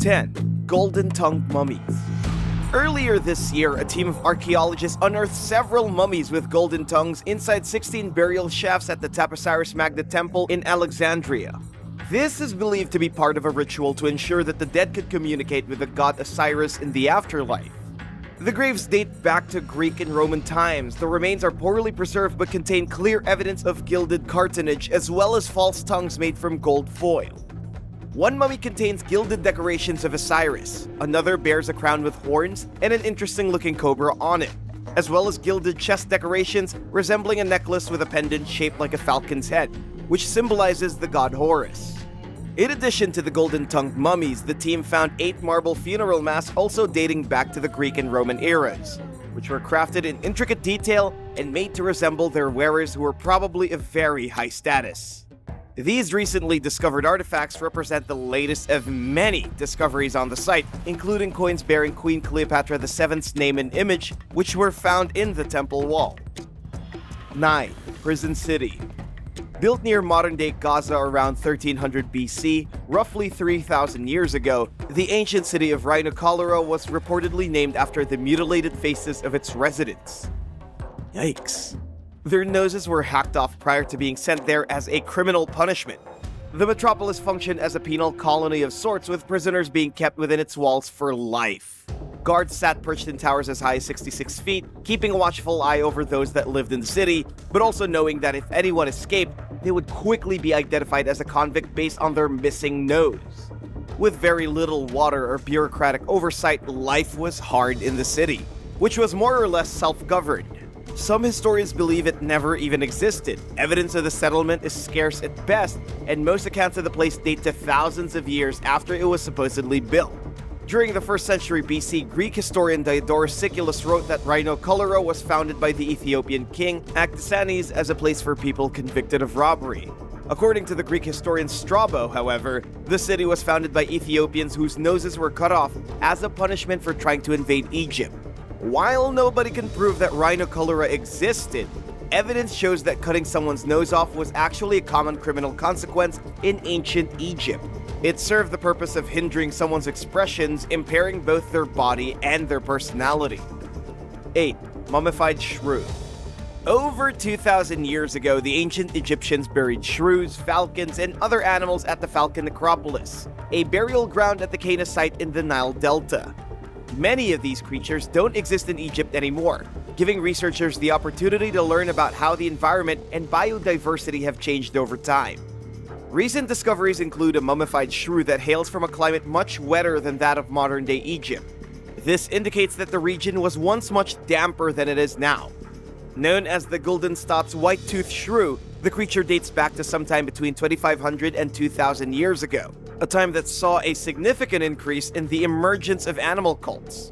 10. Golden-tongued mummies. Earlier this year, a team of archaeologists unearthed several mummies with golden tongues inside 16 burial shafts at the Tapasaris Magna Temple in Alexandria. This is believed to be part of a ritual to ensure that the dead could communicate with the god Osiris in the afterlife. The graves date back to Greek and Roman times. The remains are poorly preserved but contain clear evidence of gilded cartonnage as well as false tongues made from gold foil. One mummy contains gilded decorations of Osiris, another bears a crown with horns and an interesting-looking cobra on it, as well as gilded chest decorations resembling a necklace with a pendant shaped like a falcon's head, which symbolizes the god Horus. In addition to the golden-tongued mummies, the team found 8 marble funeral masks also dating back to the Greek and Roman eras, which were crafted in intricate detail and made to resemble their wearers who were probably of very high status. These recently discovered artifacts represent the latest of many discoveries on the site, including coins bearing Queen Cleopatra VII's name and image, which were found in the temple wall. 9. Prison City. Built near modern-day Gaza around 1300 BC, roughly 3,000 years ago, the ancient city of Rhinocolura was reportedly named after the mutilated faces of its residents. Yikes. Their noses were hacked off prior to being sent there as a criminal punishment. The metropolis functioned as a penal colony of sorts, with prisoners being kept within its walls for life. Guards sat perched in towers as high as 66 feet, keeping a watchful eye over those that lived in the city, but also knowing that if anyone escaped, they would quickly be identified as a convict based on their missing nose. With very little water or bureaucratic oversight, life was hard in the city, which was more or less self-governed. Some historians believe it never even existed. Evidence of the settlement is scarce at best, and most accounts of the place date to thousands of years after it was supposedly built. During the 1st century BC, Greek historian Diodorus Siculus wrote that Rhinocolura was founded by the Ethiopian king Akhtisanes as a place for people convicted of robbery. According to the Greek historian Strabo, however, the city was founded by Ethiopians whose noses were cut off as a punishment for trying to invade Egypt. While nobody can prove that Rhinocolura existed, evidence shows that cutting someone's nose off was actually a common criminal consequence in ancient Egypt. It served the purpose of hindering someone's expressions, impairing both their body and their personality. 8. Mummified shrew. Over 2,000 years ago, the ancient Egyptians buried shrews, falcons, and other animals at the Falcon Necropolis, a burial ground at the Cana site in the Nile Delta. Many of these creatures don't exist in Egypt anymore, giving researchers the opportunity to learn about how the environment and biodiversity have changed over time. Recent discoveries include a mummified shrew that hails from a climate much wetter than that of modern-day Egypt. This indicates that the region was once much damper than it is now. Known as the Guldenstadt's white-toothed shrew, the creature dates back to sometime between 2,500 and 2,000 years ago, a time that saw a significant increase in the emergence of animal cults.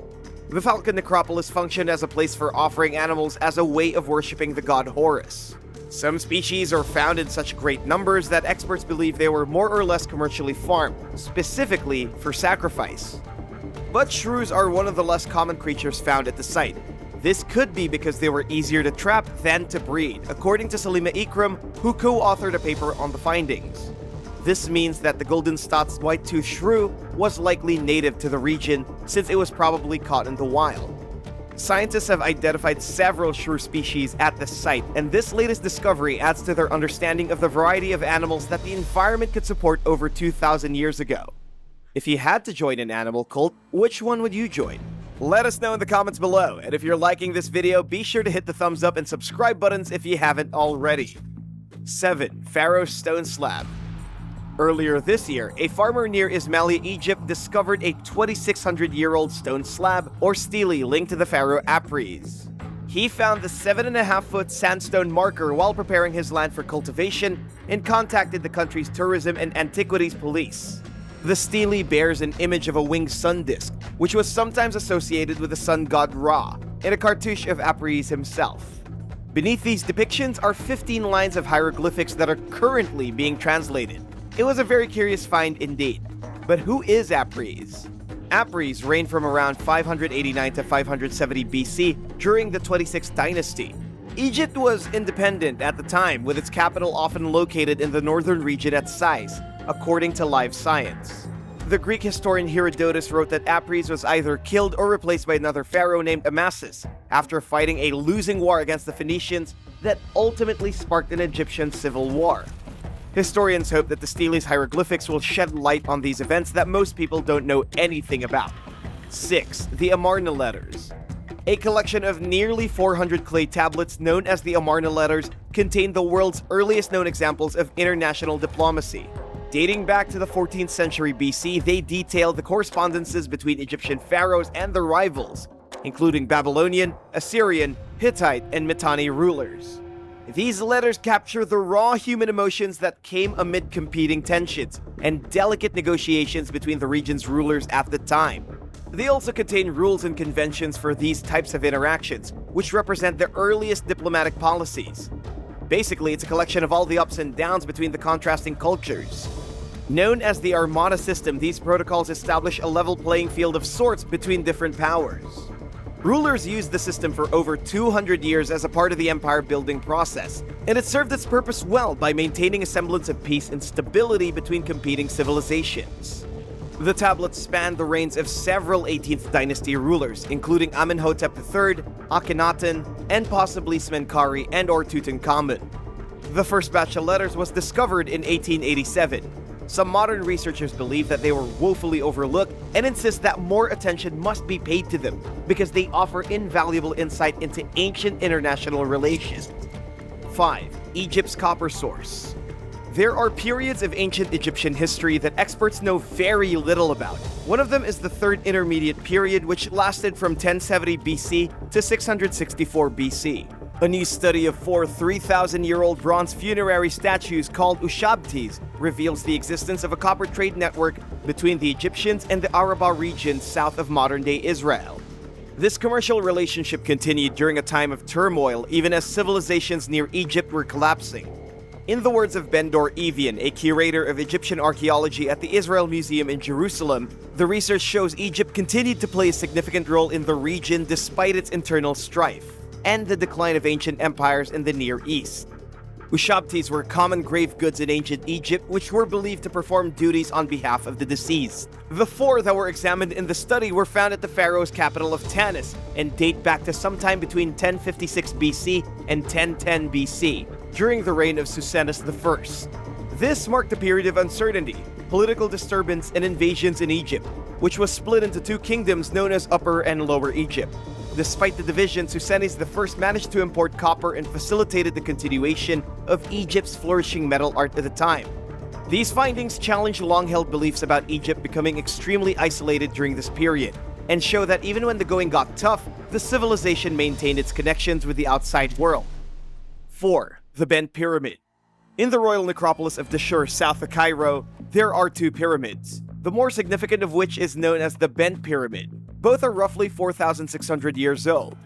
The Falcon Necropolis functioned as a place for offering animals as a way of worshipping the god Horus. Some species are found in such great numbers that experts believe they were more or less commercially farmed, specifically for sacrifice. But shrews are one of the less common creatures found at the site. This could be because they were easier to trap than to breed, according to Salima Ikram, who co-authored a paper on the findings. This means that the Guldenstadt's white-toothed shrew was likely native to the region, since it was probably caught in the wild. Scientists have identified several shrew species at the site, and this latest discovery adds to their understanding of the variety of animals that the environment could support over 2,000 years ago. If you had to join an animal cult, which one would you join? Let us know in the comments below, and if you're liking this video, be sure to hit the thumbs up and subscribe buttons if you haven't already. 7. Pharaoh Stone Slab. Earlier this year, a farmer near Ismailia, Egypt discovered a 2,600-year-old stone slab, or stele, linked to the pharaoh Apries. He found the 7.5-foot sandstone marker while preparing his land for cultivation and contacted the country's tourism and antiquities police. The stele bears an image of a winged sun disk, which was sometimes associated with the sun god Ra, and a cartouche of Apries himself. Beneath these depictions are 15 lines of hieroglyphics that are currently being translated. It was a very curious find indeed. But who is Apries? Apries reigned from around 589 to 570 BC during the 26th dynasty. Egypt was independent at the time, with its capital often located in the northern region at Sais, according to Live Science. The Greek historian Herodotus wrote that Apries was either killed or replaced by another pharaoh named Amasis after fighting a losing war against the Phoenicians that ultimately sparked an Egyptian civil war. Historians hope that the Steles hieroglyphics will shed light on these events that most people don't know anything about. 6. The Amarna letters. A collection of nearly 400 clay tablets known as the Amarna letters contain the world's earliest known examples of international diplomacy. Dating back to the 14th century BC, they detail the correspondences between Egyptian pharaohs and their rivals, including Babylonian, Assyrian, Hittite, and Mitanni rulers. These letters capture the raw human emotions that came amid competing tensions and delicate negotiations between the region's rulers at the time. They also contain rules and conventions for these types of interactions, which represent the earliest diplomatic policies. Basically, it's a collection of all the ups and downs between the contrasting cultures. Known as the Armada system, these protocols establish a level playing field of sorts between different powers. Rulers used the system for over 200 years as a part of the empire-building process, and it served its purpose well by maintaining a semblance of peace and stability between competing civilizations. The tablets span the reigns of several 18th dynasty rulers, including Amenhotep III, Akhenaten, and possibly Smenkhare and/or Tutankhamun. The first batch of letters was discovered in 1887. Some modern researchers believe that they were woefully overlooked and insist that more attention must be paid to them because they offer invaluable insight into ancient international relations. 5. Egypt's copper source. There are periods of ancient Egyptian history that experts know very little about. One of them is the Third Intermediate Period, which lasted from 1070 BC to 664 BC. A new study of 4 3,000-year-old bronze funerary statues called Ushabtis reveals the existence of a copper trade network between the Egyptians and the Arabah region south of modern-day Israel. This commercial relationship continued during a time of turmoil, even as civilizations near Egypt were collapsing. In the words of Bendor Evian, a curator of Egyptian archaeology at the Israel Museum in Jerusalem, the research shows Egypt continued to play a significant role in the region despite its internal strife and the decline of ancient empires in the Near East. Ushabtis were common grave goods in ancient Egypt, which were believed to perform duties on behalf of the deceased. The 4 that were examined in the study were found at the pharaoh's capital of Tanis and date back to sometime between 1056 BC and 1010 BC, during the reign of Susenus I. This marked a period of uncertainty, political disturbance, and invasions in Egypt, which was split into 2 kingdoms known as Upper and Lower Egypt. Despite the division, Susenes I managed to import copper and facilitated the continuation of Egypt's flourishing metal art at the time. These findings challenge long-held beliefs about Egypt becoming extremely isolated during this period, and show that even when the going got tough, the civilization maintained its connections with the outside world. 4. The Bent Pyramid. In the royal necropolis of Dashur, south of Cairo, there are 2 pyramids, the more significant of which is known as the Bent Pyramid. Both are roughly 4,600 years old.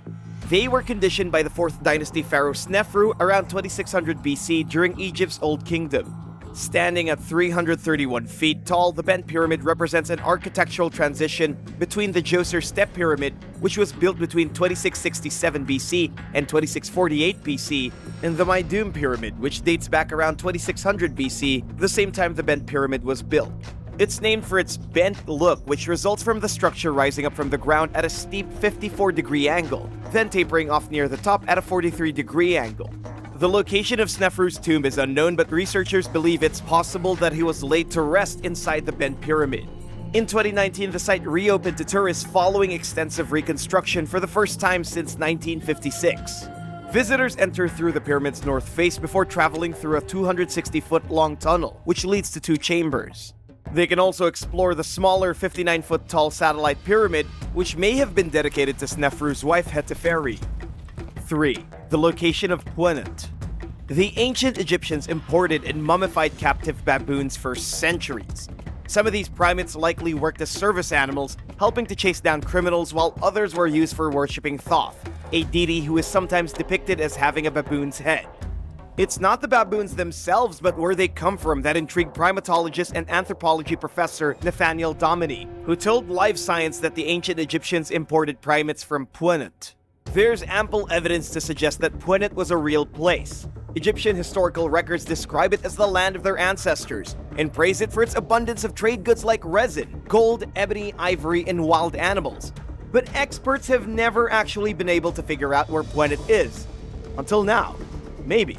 They were conditioned by the 4th dynasty pharaoh Snefru around 2600 BC during Egypt's Old Kingdom. Standing at 331 feet tall, the Bent Pyramid represents an architectural transition between the Djoser Step Pyramid, which was built between 2667 BC and 2648 BC, and the Maidum Pyramid, which dates back around 2600 BC, the same time the Bent Pyramid was built. It's named for its bent look, which results from the structure rising up from the ground at a steep 54-degree angle, then tapering off near the top at a 43-degree angle. The location of Snefru's tomb is unknown, but researchers believe it's possible that he was laid to rest inside the Bent Pyramid. In 2019, the site reopened to tourists following extensive reconstruction for the first time since 1956. Visitors enter through the pyramid's north face before traveling through a 260-foot-long tunnel, which leads to 2 chambers. They can also explore the smaller 59-foot-tall satellite pyramid, which may have been dedicated to Snefru's wife Heteferi. 3. The location of Punt. The ancient Egyptians imported and mummified captive baboons for centuries. Some of these primates likely worked as service animals, helping to chase down criminals, while others were used for worshipping Thoth, a deity who is sometimes depicted as having a baboon's head. It's not the baboons themselves, but where they come from that intrigued primatologist and anthropology professor Nathaniel Dominy, who told Live Science that the ancient Egyptians imported primates from Punt. There's ample evidence to suggest that Punt was a real place. Egyptian historical records describe it as the land of their ancestors, and praise it for its abundance of trade goods like resin, gold, ebony, ivory, and wild animals. But experts have never actually been able to figure out where Punt is. Until now. Maybe.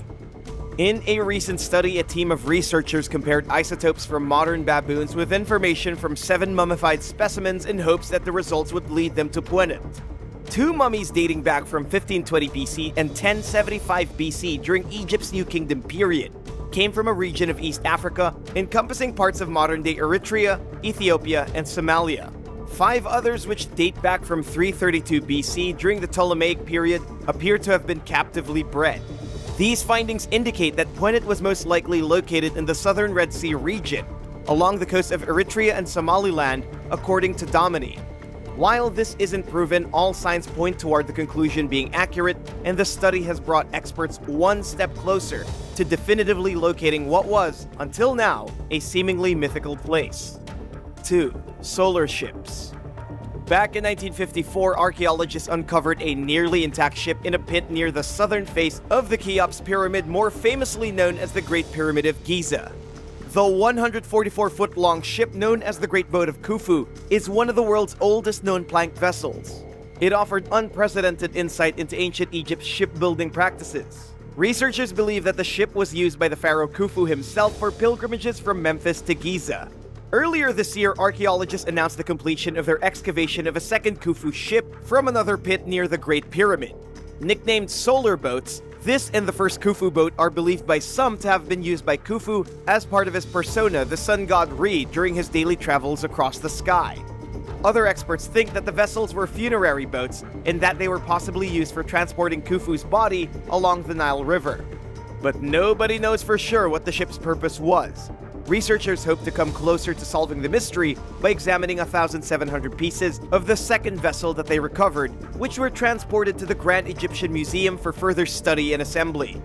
In a recent study, a team of researchers compared isotopes from modern baboons with information from 7 mummified specimens in hopes that the results would lead them to Punt. 2 mummies dating back from 1520 BC and 1075 BC during Egypt's New Kingdom period came from a region of East Africa encompassing parts of modern-day Eritrea, Ethiopia, and Somalia. 5 others, which date back from 332 BC during the Ptolemaic period, appear to have been captively bred. These findings indicate that Punt was most likely located in the southern Red Sea region, along the coast of Eritrea and Somaliland, according to Domini. While this isn't proven, all signs point toward the conclusion being accurate, and the study has brought experts one step closer to definitively locating what was, until now, a seemingly mythical place. 2. Solar ships. Back in 1954, archaeologists uncovered a nearly intact ship in a pit near the southern face of the Cheops Pyramid, more famously known as the Great Pyramid of Giza. The 144-foot-long ship known as the Great Boat of Khufu is one of the world's oldest known plank vessels. It offered unprecedented insight into ancient Egypt's shipbuilding practices. Researchers believe that the ship was used by the Pharaoh Khufu himself for pilgrimages from Memphis to Giza. Earlier this year, archaeologists announced the completion of their excavation of a second Khufu ship from another pit near the Great Pyramid. Nicknamed solar boats, this and the first Khufu boat are believed by some to have been used by Khufu as part of his persona, the sun god Re, during his daily travels across the sky. Other experts think that the vessels were funerary boats and that they were possibly used for transporting Khufu's body along the Nile River. But nobody knows for sure what the ship's purpose was. Researchers hope to come closer to solving the mystery by examining 1,700 pieces of the second vessel that they recovered, which were transported to the Grand Egyptian Museum for further study and assembly.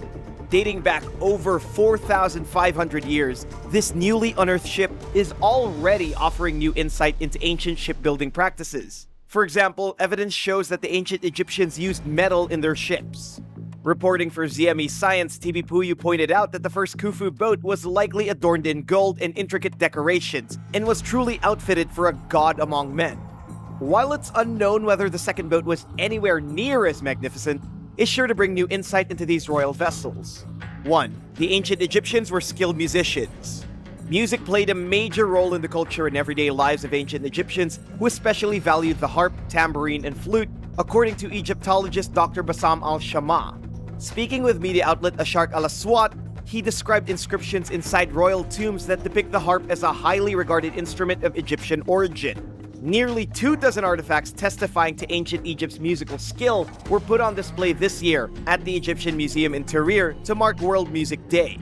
Dating back over 4,500 years, this newly unearthed ship is already offering new insight into ancient shipbuilding practices. For example, evidence shows that the ancient Egyptians used metal in their ships. Reporting for ZME Science, TB Puyu pointed out that the first Khufu boat was likely adorned in gold and intricate decorations, and was truly outfitted for a god among men. While it's unknown whether the second boat was anywhere near as magnificent, it's sure to bring new insight into these royal vessels. 1. The ancient Egyptians were skilled musicians. Music played a major role in the culture and everyday lives of ancient Egyptians, who especially valued the harp, tambourine, and flute, according to Egyptologist Dr. Bassam al-Shamma. Speaking with media outlet Asharq al-Aswat, he described inscriptions inside royal tombs that depict the harp as a highly regarded instrument of Egyptian origin. Nearly 24 artifacts testifying to ancient Egypt's musical skill were put on display this year at the Egyptian Museum in Tahrir to mark World Music Day.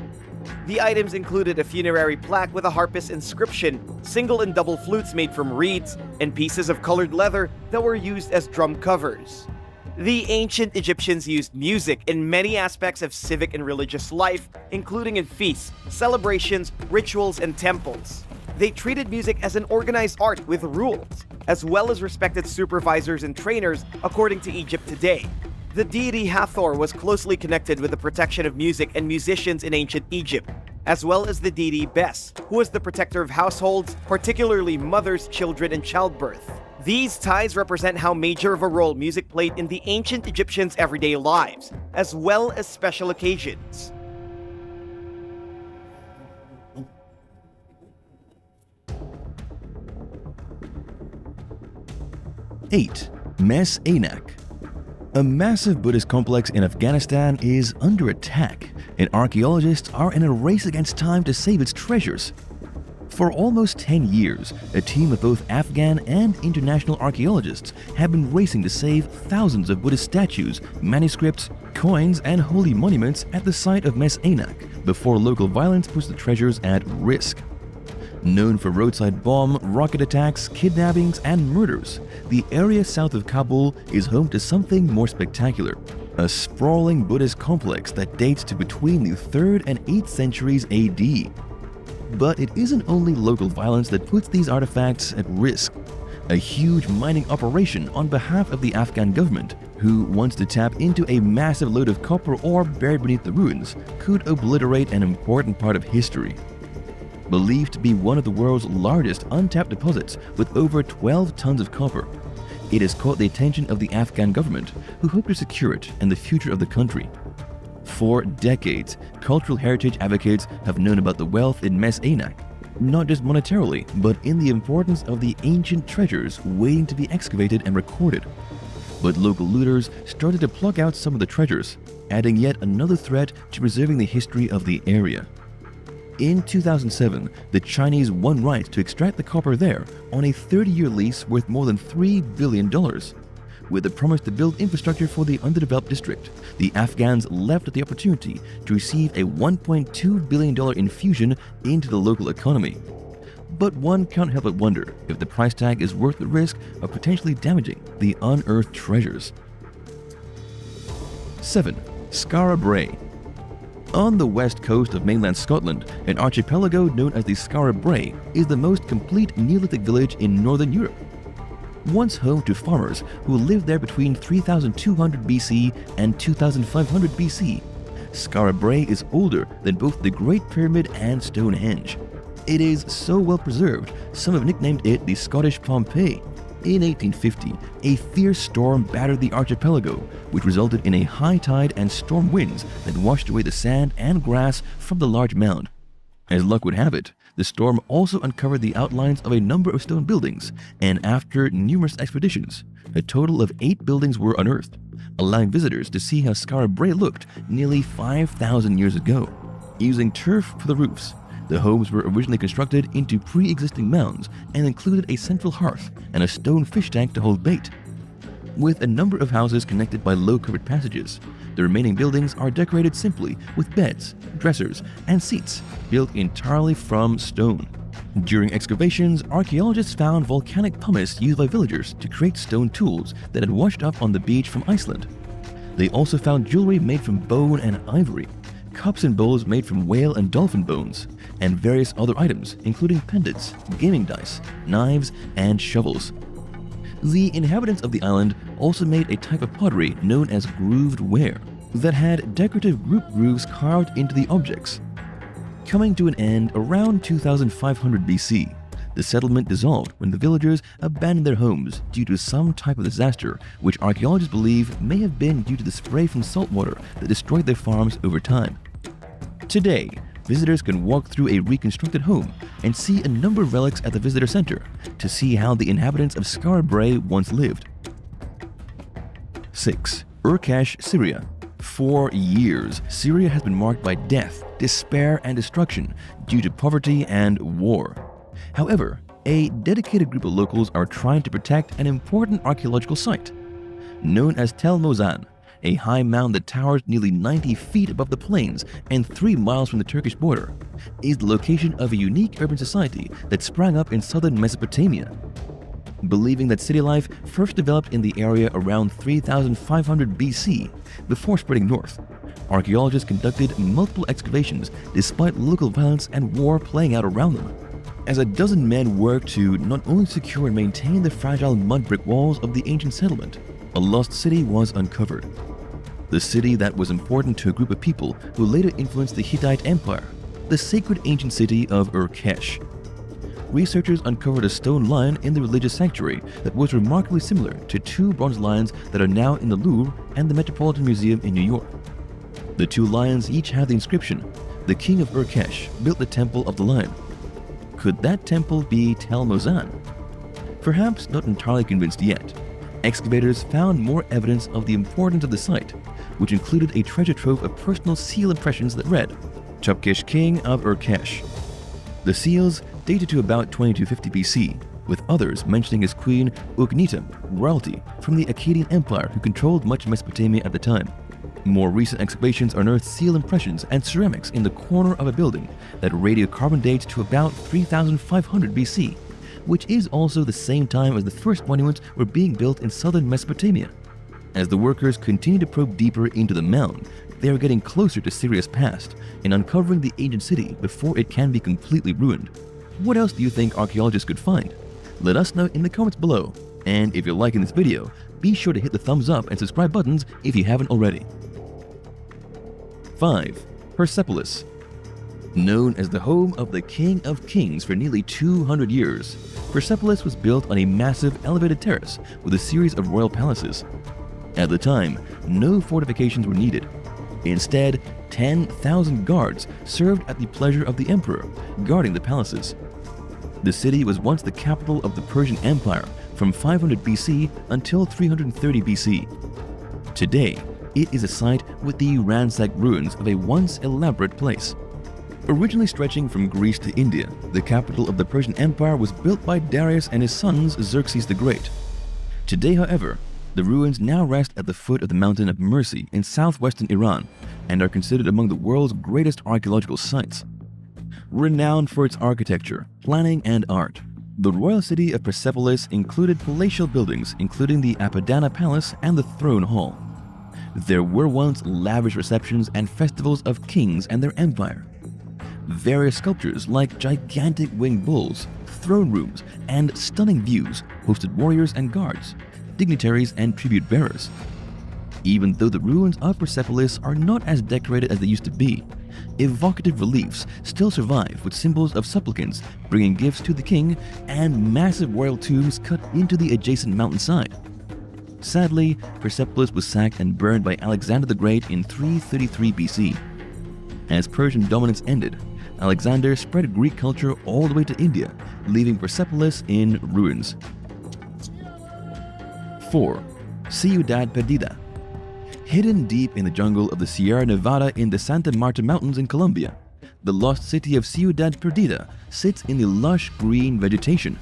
The items included a funerary plaque with a harpist inscription, single and double flutes made from reeds, and pieces of colored leather that were used as drum covers. The ancient Egyptians used music in many aspects of civic and religious life, including in feasts, celebrations, rituals, and temples. They treated music as an organized art with rules, as well as respected supervisors and trainers, according to Egypt Today. The deity Hathor was closely connected with the protection of music and musicians in ancient Egypt, as well as the deity Bes, who was the protector of households, particularly mothers, children, and childbirth. These ties represent how major of a role music played in the ancient Egyptians' everyday lives, as well as special occasions. Eight. Mes Aynak. A massive Buddhist complex in Afghanistan is under attack, and archaeologists are in a race against time to save its treasures. For almost 10 years, a team of both Afghan and international archaeologists have been racing to save thousands of Buddhist statues, manuscripts, coins, and holy monuments at the site of Mes Aynak before local violence puts the treasures at risk. Known for roadside bomb, rocket attacks, kidnappings, and murders, the area south of Kabul is home to something more spectacular. A sprawling Buddhist complex that dates to between the 3rd and 8th centuries AD. But it isn't only local violence that puts these artifacts at risk. A huge mining operation on behalf of the Afghan government, who wants to tap into a massive load of copper ore buried beneath the ruins, could obliterate an important part of history. believed to be one of the world's largest untapped deposits with over 12 tons of copper. It has caught the attention of the Afghan government, who hope to secure it and the future of the country. For decades, cultural heritage advocates have known about the wealth in Mes Aynak, not just monetarily, but in the importance of the ancient treasures waiting to be excavated and recorded. But local looters started to pluck out some of the treasures, adding yet another threat to preserving the history of the area. In 2007, the Chinese won rights to extract the copper there on a 30-year lease worth more than $3 billion. With the promise to build infrastructure for the underdeveloped district, the Afghans leapt at the opportunity to receive a $1.2 billion infusion into the local economy. But one can't help but wonder if the price tag is worth the risk of potentially damaging the unearthed treasures. 7. Skara Brae. On the west coast of mainland Scotland, an archipelago known as the Skara Brae is the most complete Neolithic village in northern Europe. Once home to farmers who lived there between 3200 BC and 2500 BC, Skara Brae is older than both the Great Pyramid and Stonehenge. It is so well preserved, some have nicknamed it the Scottish Pompeii. In 1850, a fierce storm battered the archipelago, which resulted in a high tide and storm winds that washed away the sand and grass from the large mound. As luck would have it, the storm also uncovered the outlines of a number of stone buildings, and after numerous expeditions, a total of 8 buildings were unearthed, allowing visitors to see how Skara Brae looked nearly 5,000 years ago. Using turf for the roofs, the homes were originally constructed into pre-existing mounds and included a central hearth and a stone fish tank to hold bait. With a number of houses connected by low-covered passages, the remaining buildings are decorated simply with beds, dressers, and seats built entirely from stone. During excavations, archaeologists found volcanic pumice used by villagers to create stone tools that had washed up on the beach from Iceland. They also found jewelry made from bone and ivory, cups and bowls made from whale and dolphin bones, and various other items, including pendants, gaming dice, knives, and shovels. The inhabitants of the island also made a type of pottery known as grooved ware that had decorative group grooves carved into the objects. Coming to an end around 2500 BC, the settlement dissolved when the villagers abandoned their homes due to some type of disaster, which archaeologists believe may have been due to the spray from saltwater that destroyed their farms over time. Today, visitors can walk through a reconstructed home and see a number of relics at the visitor center to see how the inhabitants of Skara Brae once lived. 6. Urkesh, Syria. For years, Syria has been marked by death, despair, and destruction due to poverty and war. However, a dedicated group of locals are trying to protect an important archaeological site. Known as Tel Mozan, a high mound that towers nearly 90 feet above the plains and 3 miles from the Turkish border, is the location of a unique urban society that sprang up in southern Mesopotamia. Believing that city life first developed in the area around 3500 BC before spreading north, archaeologists conducted multiple excavations despite local violence and war playing out around them. As a dozen men worked to not only secure and maintain the fragile mud brick walls of the ancient settlement, a lost city was uncovered. The city that was important to a group of people who later influenced the Hittite Empire, the sacred ancient city of Urkesh. Researchers uncovered a stone lion in the religious sanctuary that was remarkably similar to 2 bronze lions that are now in the Louvre and the Metropolitan Museum in New York. The 2 lions each have the inscription, "The king of Urkesh built the temple of the lion." Could that temple be Tel Mozan? Perhaps not entirely convinced yet. Excavators found more evidence of the importance of the site, which included a treasure trove of personal seal impressions that read, "Tupkesh King of Urkesh." The seals dated to about 2250 BC, with others mentioning his queen Uknetum, royalty from the Akkadian Empire who controlled much of Mesopotamia at the time. More recent excavations unearthed seal impressions and ceramics in the corner of a building that radiocarbon dates to about 3500 BC, which is also the same time as the first monuments were being built in southern Mesopotamia. As the workers continued to probe deeper into the mound, they are getting closer to Syria's past and uncovering the ancient city before it can be completely ruined. What else do you think archaeologists could find? Let us know in the comments below, and if you're liking this video, be sure to hit the thumbs up and subscribe buttons if you haven't already. 5. Persepolis. Known as the home of the King of Kings for nearly 200 years, Persepolis was built on a massive elevated terrace with a series of royal palaces. At the time, no fortifications were needed. Instead, 10,000 guards served at the pleasure of the emperor, guarding the palaces. The city was once the capital of the Persian Empire from 500 BC until 330 BC. Today, it is a site with the ransacked ruins of a once elaborate place. Originally stretching from Greece to India, the capital of the Persian Empire was built by Darius and his sons Xerxes the Great. Today, however, the ruins now rest at the foot of the mountain of Mercy in southwestern Iran and are considered among the world's greatest archaeological sites. Renowned for its architecture, planning, and art, the royal city of Persepolis included palatial buildings including the Apadana Palace and the Throne Hall. There were once lavish receptions and festivals of kings and their empire. Various sculptures like gigantic winged bulls, throne rooms, and stunning views hosted warriors and guards, dignitaries and tribute bearers. Even though the ruins of Persepolis are not as decorated as they used to be, evocative reliefs still survive with symbols of supplicants bringing gifts to the king and massive royal tombs cut into the adjacent mountainside. Sadly, Persepolis was sacked and burned by Alexander the Great in 333 BC. As Persian dominance ended, Alexander spread Greek culture all the way to India, leaving Persepolis in ruins. 4. Ciudad Perdida. Hidden deep in the jungle of the Sierra Nevada in the Santa Marta Mountains in Colombia, the lost city of Ciudad Perdida sits in the lush green vegetation.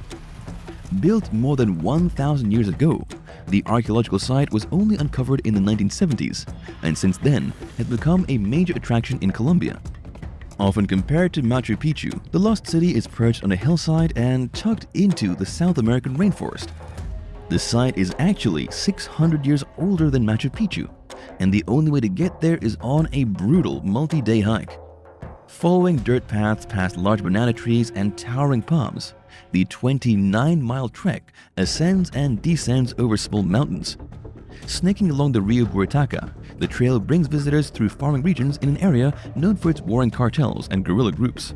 Built more than 1,000 years ago, the archaeological site was only uncovered in the 1970s, and since then has become a major attraction in Colombia. Often compared to Machu Picchu, the lost city is perched on a hillside and tucked into the South American rainforest. The site is actually 600 years older than Machu Picchu, and the only way to get there is on a brutal multi-day hike. Following dirt paths past large banana trees and towering palms, the 29-mile trek ascends and descends over small mountains. Snaking along the Rio Buritaca, the trail brings visitors through farming regions in an area known for its warring cartels and guerrilla groups.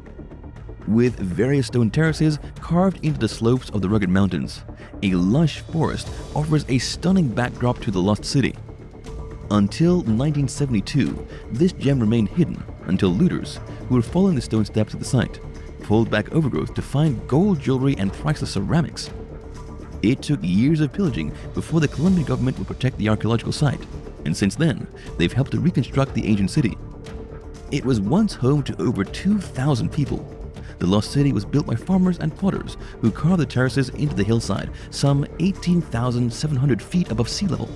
With various stone terraces carved into the slopes of the rugged mountains, a lush forest offers a stunning backdrop to the lost city. Until 1972, this gem remained hidden until looters, who were following the stone steps of the site, pulled back overgrowth to find gold jewelry and priceless ceramics. It took years of pillaging before the Colombian government would protect the archaeological site, and since then, they've helped to reconstruct the ancient city. It was once home to over 2,000 people. The lost city was built by farmers and potters who carved the terraces into the hillside, some 18,700 feet above sea level.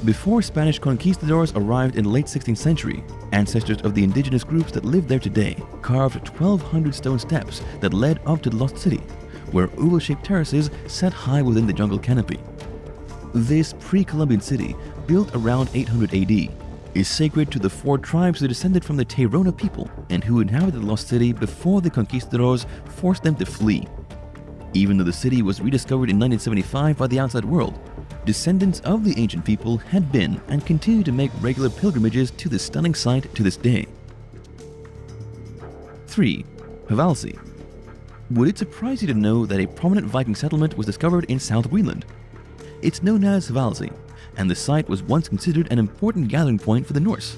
Before Spanish conquistadors arrived in the late 16th century, ancestors of the indigenous groups that live there today carved 1,200 stone steps that led up to the lost city, where oval-shaped terraces sat high within the jungle canopy. This pre-Columbian city, built around 800 AD, is sacred to the 4 tribes who descended from the Tairona people and who inhabited the lost city before the conquistadors forced them to flee. Even though the city was rediscovered in 1975 by the outside world, descendants of the ancient people had been and continue to make regular pilgrimages to this stunning site to this day. 3. Hvalsey. Would it surprise you to know that a prominent Viking settlement was discovered in South Greenland? It's known as Hvalsey, and the site was once considered an important gathering point for the Norse,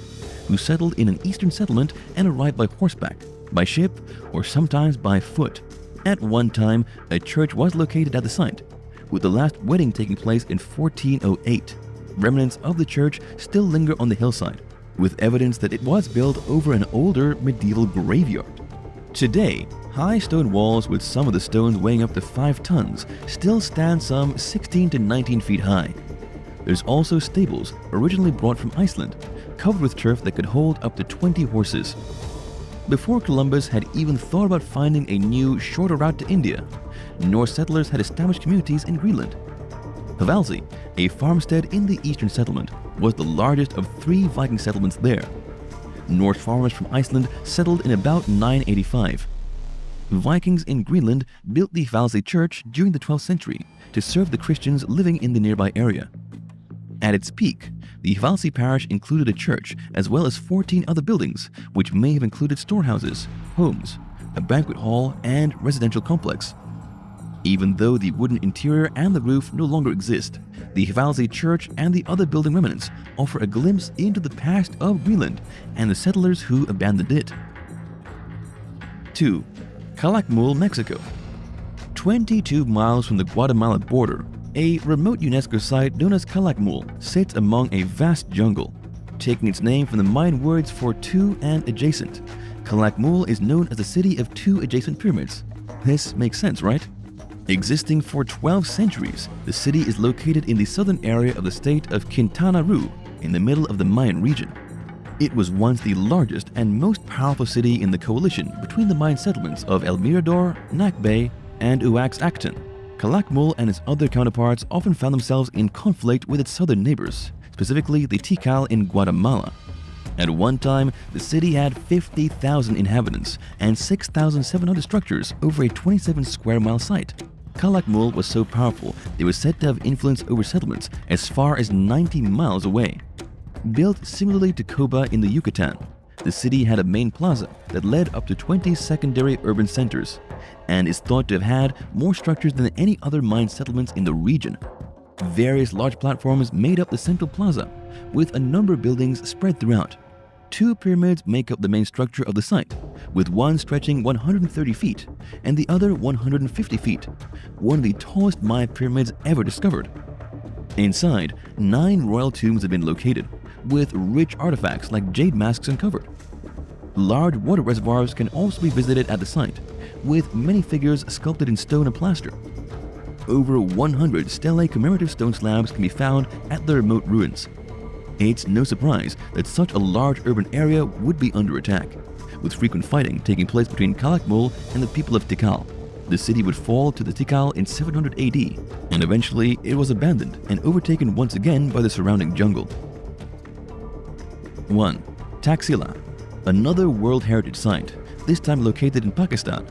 who settled in an eastern settlement and arrived by horseback, by ship, or sometimes by foot. At one time, a church was located at the site, with the last wedding taking place in 1408. Remnants of the church still linger on the hillside, with evidence that it was built over an older medieval graveyard. Today, high stone walls with some of the stones weighing up to 5 tons still stand some 16 to 19 feet high. There's also stables originally brought from Iceland, covered with turf that could hold up to 20 horses. Before Columbus had even thought about finding a new, shorter route to India, Norse settlers had established communities in Greenland. Hvalsey, a farmstead in the eastern settlement, was the largest of 3 Viking settlements there. Norse farmers from Iceland settled in about 985. Vikings in Greenland built the Hvalsey church during the 12th century to serve the Christians living in the nearby area. At its peak, the Hvalsey parish included a church as well as 14 other buildings, which may have included storehouses, homes, a banquet hall, and residential complex. Even though the wooden interior and the roof no longer exist, the Hvalsey Church and the other building remnants offer a glimpse into the past of Greenland and the settlers who abandoned it. 2. Calakmul, Mexico. 22 miles from the Guatemala border, a remote UNESCO site known as Calakmul sits among a vast jungle. Taking its name from the Mayan words for two and adjacent, Calakmul is known as the city of two adjacent pyramids. This makes sense, right? Existing for 12 centuries, the city is located in the southern area of the state of Quintana Roo, in the middle of the Mayan region. It was once the largest and most powerful city in the coalition between the Mayan settlements of El Mirador, Nakbe, and Uax-Acton. Calakmul and its other counterparts often found themselves in conflict with its southern neighbors, specifically the Tikal in Guatemala. At one time, the city had 50,000 inhabitants and 6,700 structures over a 27 square mile site. Calakmul was so powerful it was said to have influence over settlements as far as 90 miles away. Built similarly to Coba in the Yucatan, the city had a main plaza that led up to 20 secondary urban centers and is thought to have had more structures than any other Mayan settlements in the region. Various large platforms made up the central plaza, with a number of buildings spread throughout. 2 pyramids make up the main structure of the site, with one stretching 130 feet and the other 150 feet, one of the tallest Mayan pyramids ever discovered. Inside, 9 royal tombs have been located, with rich artifacts like jade masks uncovered. Large water reservoirs can also be visited at the site, with many figures sculpted in stone and plaster. Over 100 stelae commemorative stone slabs can be found at the remote ruins. It's no surprise that such a large urban area would be under attack, with frequent fighting taking place between Calakmul and the people of Tikal. The city would fall to the Tikal in 700 AD, and eventually it was abandoned and overtaken once again by the surrounding jungle. 1. Taxila, another World Heritage Site, this time located in Pakistan.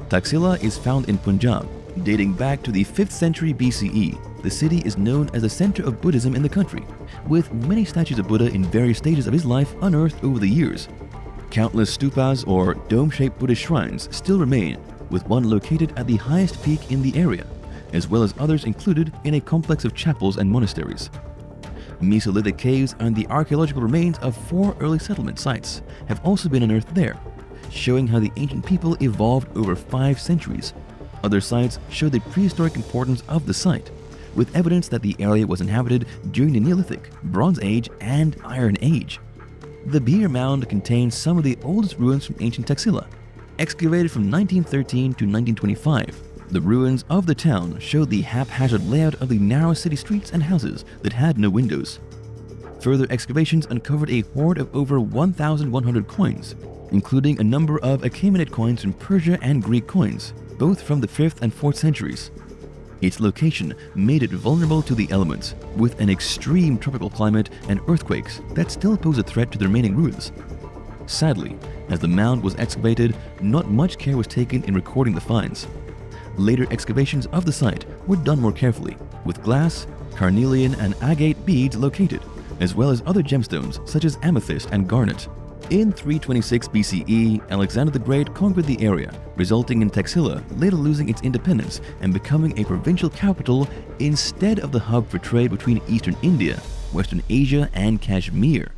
Taxila is found in Punjab. Dating back to the 5th century BCE, the city is known as the center of Buddhism in the country, with many statues of Buddha in various stages of his life unearthed over the years. Countless stupas or dome-shaped Buddhist shrines still remain, with one located at the highest peak in the area, as well as others included in a complex of chapels and monasteries. Mesolithic caves and the archaeological remains of 4 early settlement sites have also been unearthed there, showing how the ancient people evolved over 5 centuries. Other sites show the prehistoric importance of the site, with evidence that the area was inhabited during the Neolithic, Bronze Age, and Iron Age. The Beer Mound contains some of the oldest ruins from ancient Taxila, excavated from 1913 to 1925. The ruins of the town showed the haphazard layout of the narrow city streets and houses that had no windows. Further excavations uncovered a hoard of over 1,100 coins, including a number of Achaemenid coins from Persia and Greek coins, both from the 5th and 4th centuries. Its location made it vulnerable to the elements, with an extreme tropical climate and earthquakes that still pose a threat to the remaining ruins. Sadly, as the mound was excavated, not much care was taken in recording the finds. Later excavations of the site were done more carefully, with glass, carnelian, and agate beads located, as well as other gemstones such as amethyst and garnet. In 326 BCE, Alexander the Great conquered the area, resulting in Taxila later losing its independence and becoming a provincial capital instead of the hub for trade between eastern India, western Asia, and Kashmir.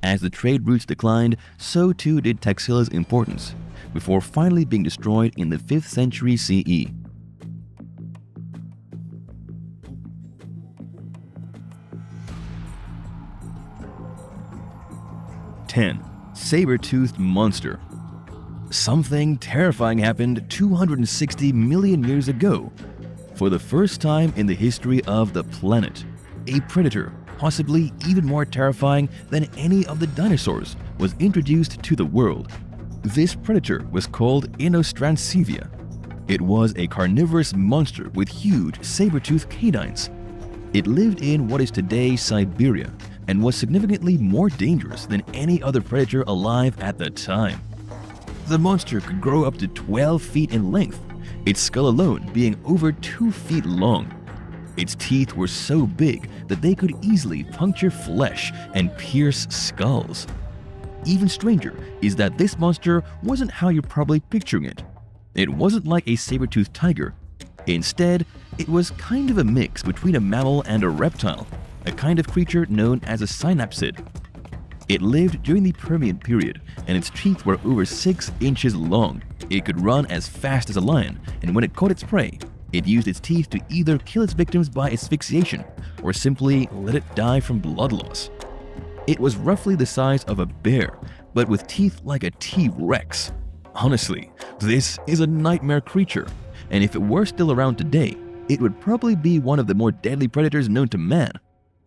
As the trade routes declined, so too did Taxila's importance, before finally being destroyed in the 5th century CE. Saber-toothed monster. Something terrifying happened 260 million years ago. For the first time in the history of the planet, a predator, possibly even more terrifying than any of the dinosaurs, was introduced to the world. This predator was called Inostrancevia. It was a carnivorous monster with huge saber-toothed canines. It lived in what is today Siberia, and was significantly more dangerous than any other predator alive at the time. The monster could grow up to 12 feet in length, its skull alone being over 2 feet long. Its teeth were so big that they could easily puncture flesh and pierce skulls. even stranger is that this monster wasn't how you're probably picturing it. It wasn't like a saber-toothed tiger. Instead, it was kind of a mix between a mammal and a reptile, a kind of creature known as a synapsid. It lived during the Permian period, and its teeth were over 6 inches long. It could run as fast as a lion, and when it caught its prey, it used its teeth to either kill its victims by asphyxiation or simply let it die from blood loss. It was roughly the size of a bear, but with teeth like a T-Rex. Honestly, this is a nightmare creature, and if it were still around today, it would probably be one of the more deadly predators known to man.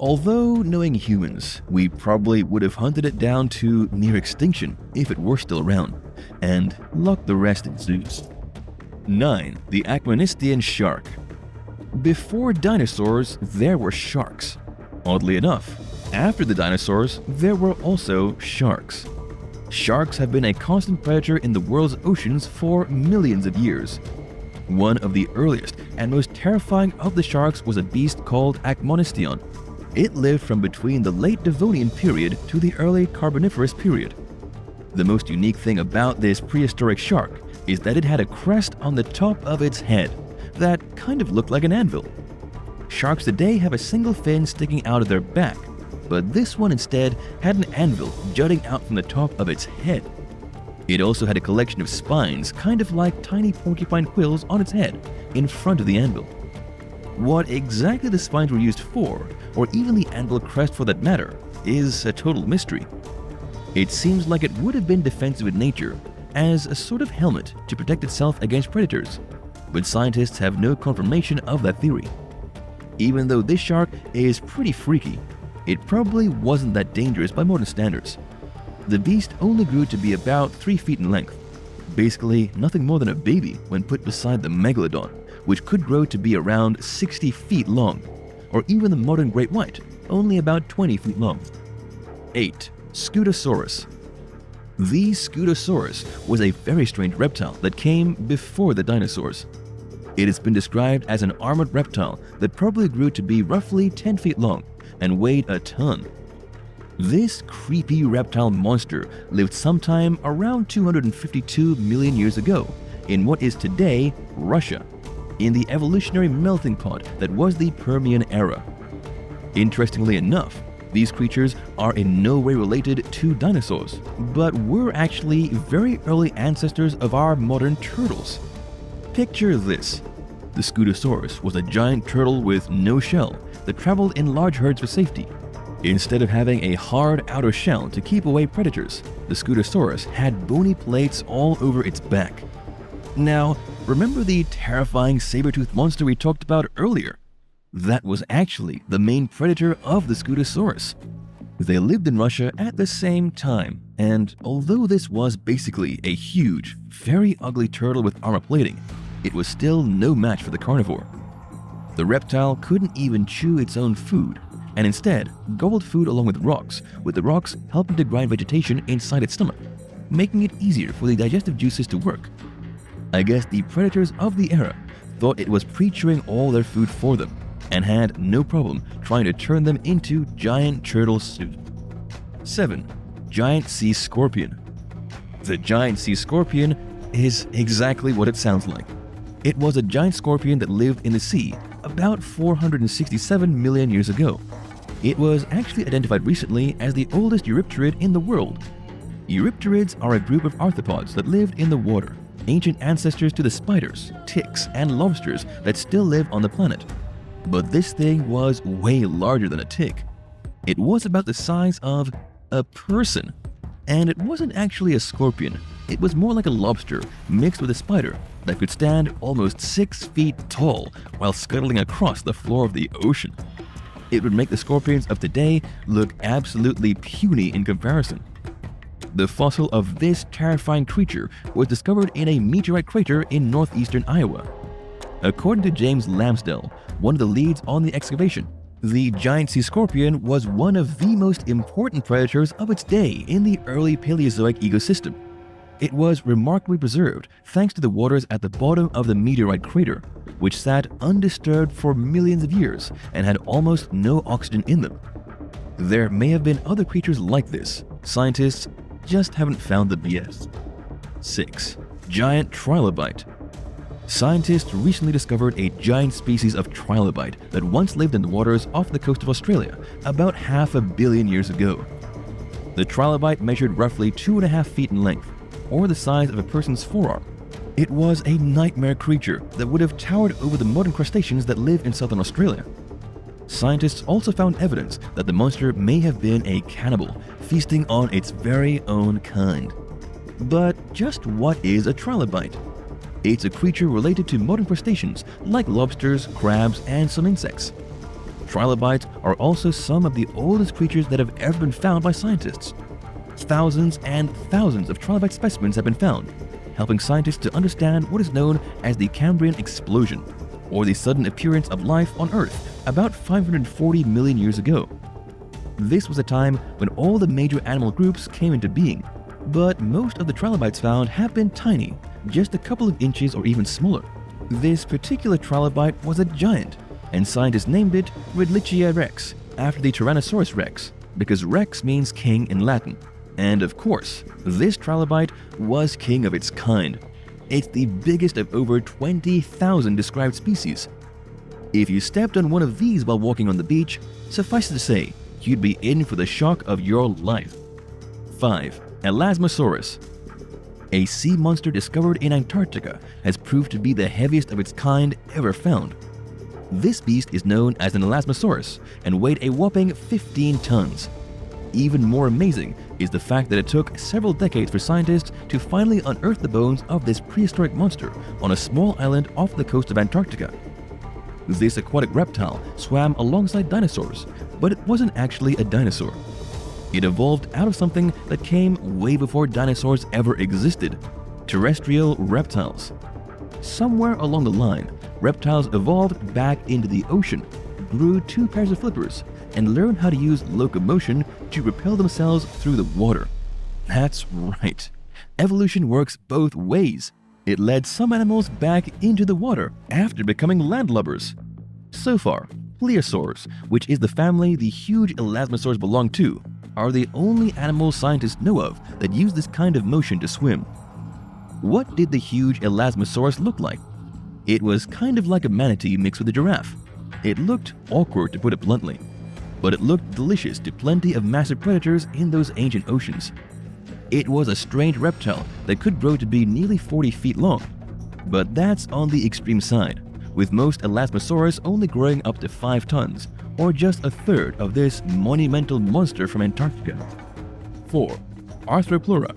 Although, knowing humans, we probably would have hunted it down to near extinction if it were still around, and locked the rest in zoos. 9. The Akmonistion shark. Before dinosaurs, there were sharks. Oddly enough, after the dinosaurs, there were also sharks. Sharks have been a constant predator in the world's oceans for millions of years. One of the earliest and most terrifying of the sharks was a beast called Akmonistion. It lived from between the late Devonian period to the early Carboniferous period. The most unique thing about this prehistoric shark is that it had a crest on the top of its head that kind of looked like an anvil. Sharks today have a single fin sticking out of their back, but this one instead had an anvil jutting out from the top of its head. It also had a collection of spines, kind of like tiny porcupine quills on its head, in front of the anvil. What exactly the spines were used for, or even the anvil crest for that matter, is a total mystery. It seems like it would have been defensive in nature, as a sort of helmet to protect itself against predators, but scientists have no confirmation of that theory. Even though this shark is pretty freaky, it probably wasn't that dangerous by modern standards. The beast only grew to be about 3 feet in length, basically nothing more than a baby when put beside the megalodon, which could grow to be around 60 feet long, or even the modern great white, only about 20 feet long. 8. Scutosaurus. The Scutosaurus was a very strange reptile that came before the dinosaurs. It has been described as an armored reptile that probably grew to be roughly 10 feet long and weighed a ton. This creepy reptile monster lived sometime around 252 million years ago in what is today Russia, in the evolutionary melting pot that was the Permian era. Interestingly enough, these creatures are in no way related to dinosaurs, but were actually very early ancestors of our modern turtles. Picture this. The Scutosaurus was a giant turtle with no shell that traveled in large herds for safety. Instead of having a hard outer shell to keep away predators, the Scutosaurus had bony plates all over its back. Now, remember the terrifying saber-toothed monster we talked about earlier? That was actually the main predator of the Scutosaurus. They lived in Russia at the same time, and although this was basically a huge, very ugly turtle with armor plating, it was still no match for the carnivore. The reptile couldn't even chew its own food, and instead gobbled food along with the rocks helping to grind vegetation inside its stomach, making it easier for the digestive juices to work. I guess the predators of the era thought it was pre-chewing all their food for them, and had no problem trying to turn them into giant turtle soup. 7. Giant sea scorpion. The giant sea scorpion is exactly what it sounds like. It was a giant scorpion that lived in the sea about 467 million years ago. It was actually identified recently as the oldest eurypterid in the world. Eurypterids are a group of arthropods that lived in the water, ancient ancestors to the spiders, ticks, and lobsters that still live on the planet. But this thing was way larger than a tick. It was about the size of a person. And it wasn't actually a scorpion. It was more like a lobster mixed with a spider that could stand almost 6 feet tall while scuttling across the floor of the ocean. It would make the scorpions of today look absolutely puny in comparison. The fossil of this terrifying creature was discovered in a meteorite crater in northeastern Iowa. According to James Lamsdell, one of the leads on the excavation, the giant sea scorpion was one of the most important predators of its day in the early Paleozoic ecosystem. It was remarkably preserved thanks to the waters at the bottom of the meteorite crater, which sat undisturbed for millions of years and had almost no oxygen in them. There may have been other creatures like this. Scientists just haven't found them yet. 6. Giant trilobite. Scientists recently discovered a giant species of trilobite that once lived in the waters off the coast of Australia about 500 million years ago. The trilobite measured roughly 2.5 feet in length, or the size of a person's forearm. It was a nightmare creature that would have towered over the modern crustaceans that live in southern Australia. Scientists also found evidence that the monster may have been a cannibal, feasting on its very own kind. But just what is a trilobite? It's a creature related to modern crustaceans like lobsters, crabs, and some insects. Trilobites are also some of the oldest creatures that have ever been found by scientists. Thousands and thousands of trilobite specimens have been found, helping scientists to understand what is known as the Cambrian explosion, or the sudden appearance of life on Earth about 540 million years ago. This was a time when all the major animal groups came into being, but most of the trilobites found have been tiny, just a couple of inches or even smaller. This particular trilobite was a giant, and scientists named it Redlichia rex, after the Tyrannosaurus rex, because rex means king in Latin. And of course, this trilobite was king of its kind. It's the biggest of over 20,000 described species. If you stepped on one of these while walking on the beach, suffice it to say, you'd be in for the shock of your life. 5. Elasmosaurus. A sea monster discovered in Antarctica has proved to be the heaviest of its kind ever found. This beast is known as an Elasmosaurus and weighed a whopping 15 tons. Even more amazing is the fact that it took several decades for scientists to finally unearth the bones of this prehistoric monster on a small island off the coast of Antarctica. This aquatic reptile swam alongside dinosaurs, but it wasn't actually a dinosaur. It evolved out of something that came way before dinosaurs ever existed: terrestrial reptiles. Somewhere along the line, reptiles evolved back into the ocean, grew 2 pairs of flippers, and learned how to use locomotion to propel themselves through the water. That's right. Evolution works both ways. It led some animals back into the water after becoming landlubbers. So far, plesiosaurs, which is the family the huge elasmosaurs belong to, are the only animals scientists know of that use this kind of motion to swim. What did the huge Elasmosaurus look like? It was kind of like a manatee mixed with a giraffe. It looked awkward, to put it bluntly, but it looked delicious to plenty of massive predators in those ancient oceans. It was a strange reptile that could grow to be nearly 40 feet long, but that's on the extreme side, with most Elasmosaurus only growing up to 5 tons, or just a third of this monumental monster from Antarctica. 4. Arthropleura.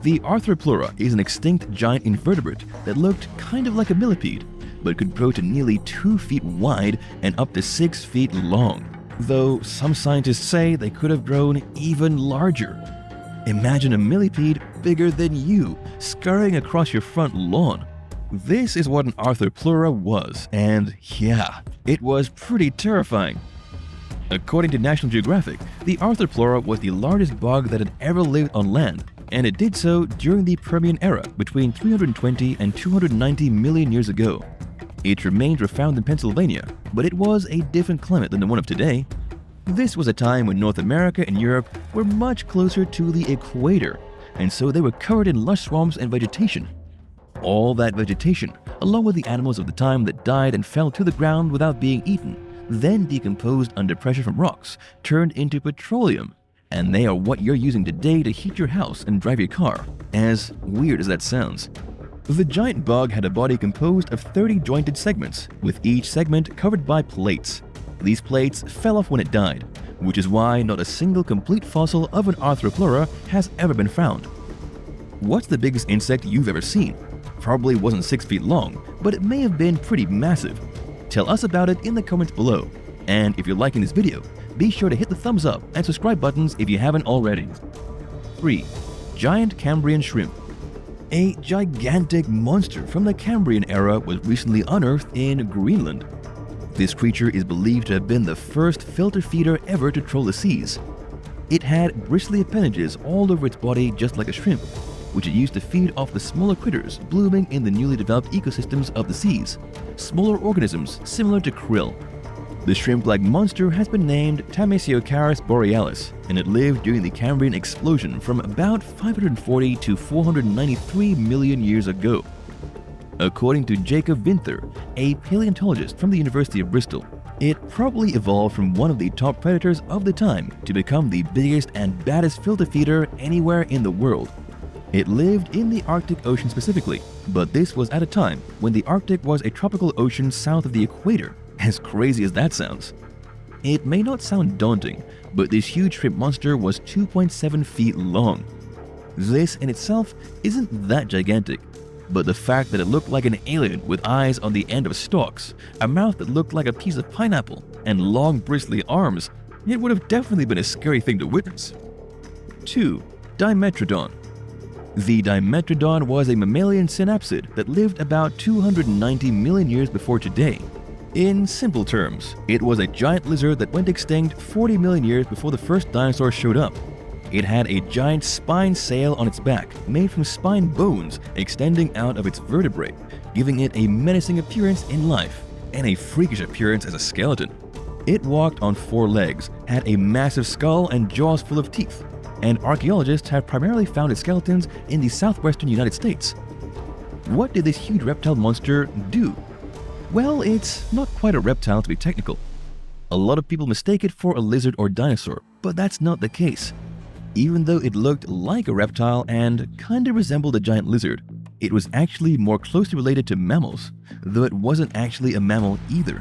The Arthropleura is an extinct giant invertebrate that looked kind of like a millipede, but could grow to nearly 2 feet wide and up to 6 feet long, though some scientists say they could have grown even larger. Imagine a millipede bigger than you, scurrying across your front lawn. This is what an Arthropleura was, and yeah, it was pretty terrifying. According to National Geographic, the Arthropleura was the largest bug that had ever lived on land, and it did so during the Permian era between 320 and 290 million years ago. Its remains were found in Pennsylvania, but it was a different climate than the one of today. This was a time when North America and Europe were much closer to the equator, and so they were covered in lush swamps and vegetation. All that vegetation, along with the animals of the time that died and fell to the ground without being eaten, then decomposed under pressure from rocks, turned into petroleum, and they are what you're using today to heat your house and drive your car, as weird as that sounds. The giant bug had a body composed of 30 jointed segments, with each segment covered by plates. These plates fell off when it died, which is why not a single complete fossil of an Arthropleura has ever been found. What's the biggest insect you've ever seen? Probably wasn't 6 feet long, but it may have been pretty massive. Tell us about it in the comments below. And if you're liking this video, be sure to hit the thumbs up and subscribe buttons if you haven't already. 3. Giant Cambrian shrimp. A gigantic monster from the Cambrian era was recently unearthed in Greenland. This creature is believed to have been the first filter feeder ever to troll the seas. It had bristly appendages all over its body just like a shrimp, which it used to feed off the smaller critters blooming in the newly developed ecosystems of the seas, smaller organisms similar to krill. The shrimp-like monster has been named Tamesiocaris borealis, and it lived during the Cambrian explosion from about 540 to 493 million years ago. According to Jacob Winther, a paleontologist from the University of Bristol, it probably evolved from one of the top predators of the time to become the biggest and baddest filter feeder anywhere in the world. It lived in the Arctic Ocean specifically, but this was at a time when the Arctic was a tropical ocean south of the equator, as crazy as that sounds. It may not sound daunting, but this huge shrimp monster was 2.7 feet long. This in itself isn't that gigantic, but the fact that it looked like an alien with eyes on the end of stalks, a mouth that looked like a piece of pineapple, and long bristly arms, it would have definitely been a scary thing to witness. 2. Dimetrodon. The Dimetrodon was a mammalian synapsid that lived about 290 million years before today. In simple terms, it was a giant lizard that went extinct 40 million years before the first dinosaur showed up. It had a giant spine sail on its back, made from spine bones extending out of its vertebrae, giving it a menacing appearance in life, and a freakish appearance as a skeleton. It walked on 4 legs, had a massive skull and jaws full of teeth, and archaeologists have primarily found its skeletons in the southwestern United States. What did this huge reptile monster do? Well, it's not quite a reptile to be technical. A lot of people mistake it for a lizard or dinosaur, but that's not the case. Even though it looked like a reptile and kinda resembled a giant lizard, it was actually more closely related to mammals, though it wasn't actually a mammal either.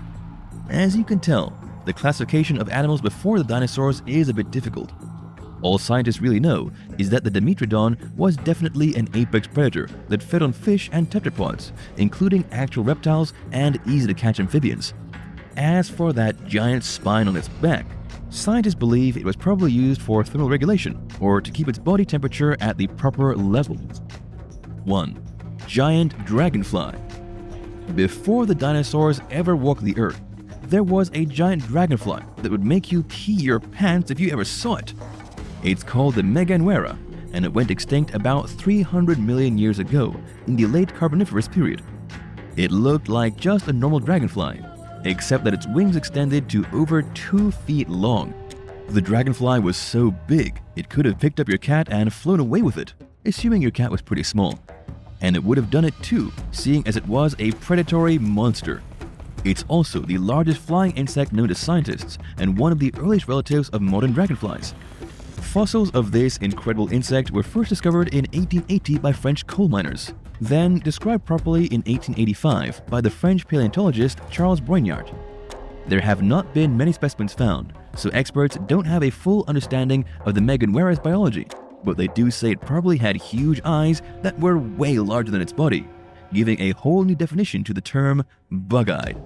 As you can tell, the classification of animals before the dinosaurs is a bit difficult. All scientists really know is that the Dimetrodon was definitely an apex predator that fed on fish and tetrapods, including actual reptiles and easy-to-catch amphibians. As for that giant spine on its back, scientists believe it was probably used for thermal regulation or to keep its body temperature at the proper level. 1. Giant dragonfly. Before the dinosaurs ever walked the earth, there was a giant dragonfly that would make you pee your pants if you ever saw it. It's called the Mes Aynak, and it went extinct about 300 million years ago in the late Carboniferous period. It looked like just a normal dragonfly, except that its wings extended to over 2 feet long. The dragonfly was so big, it could have picked up your cat and flown away with it, assuming your cat was pretty small. And it would have done it too, seeing as it was a predatory monster. It's also the largest flying insect known to scientists and one of the earliest relatives of modern dragonflies. Fossils of this incredible insect were first discovered in 1880 by French coal miners, then described properly in 1885 by the French paleontologist Charles Brongniart. There have not been many specimens found, so experts don't have a full understanding of the Mes Aynak's biology, but they do say it probably had huge eyes that were way larger than its body, giving a whole new definition to the term bug-eyed.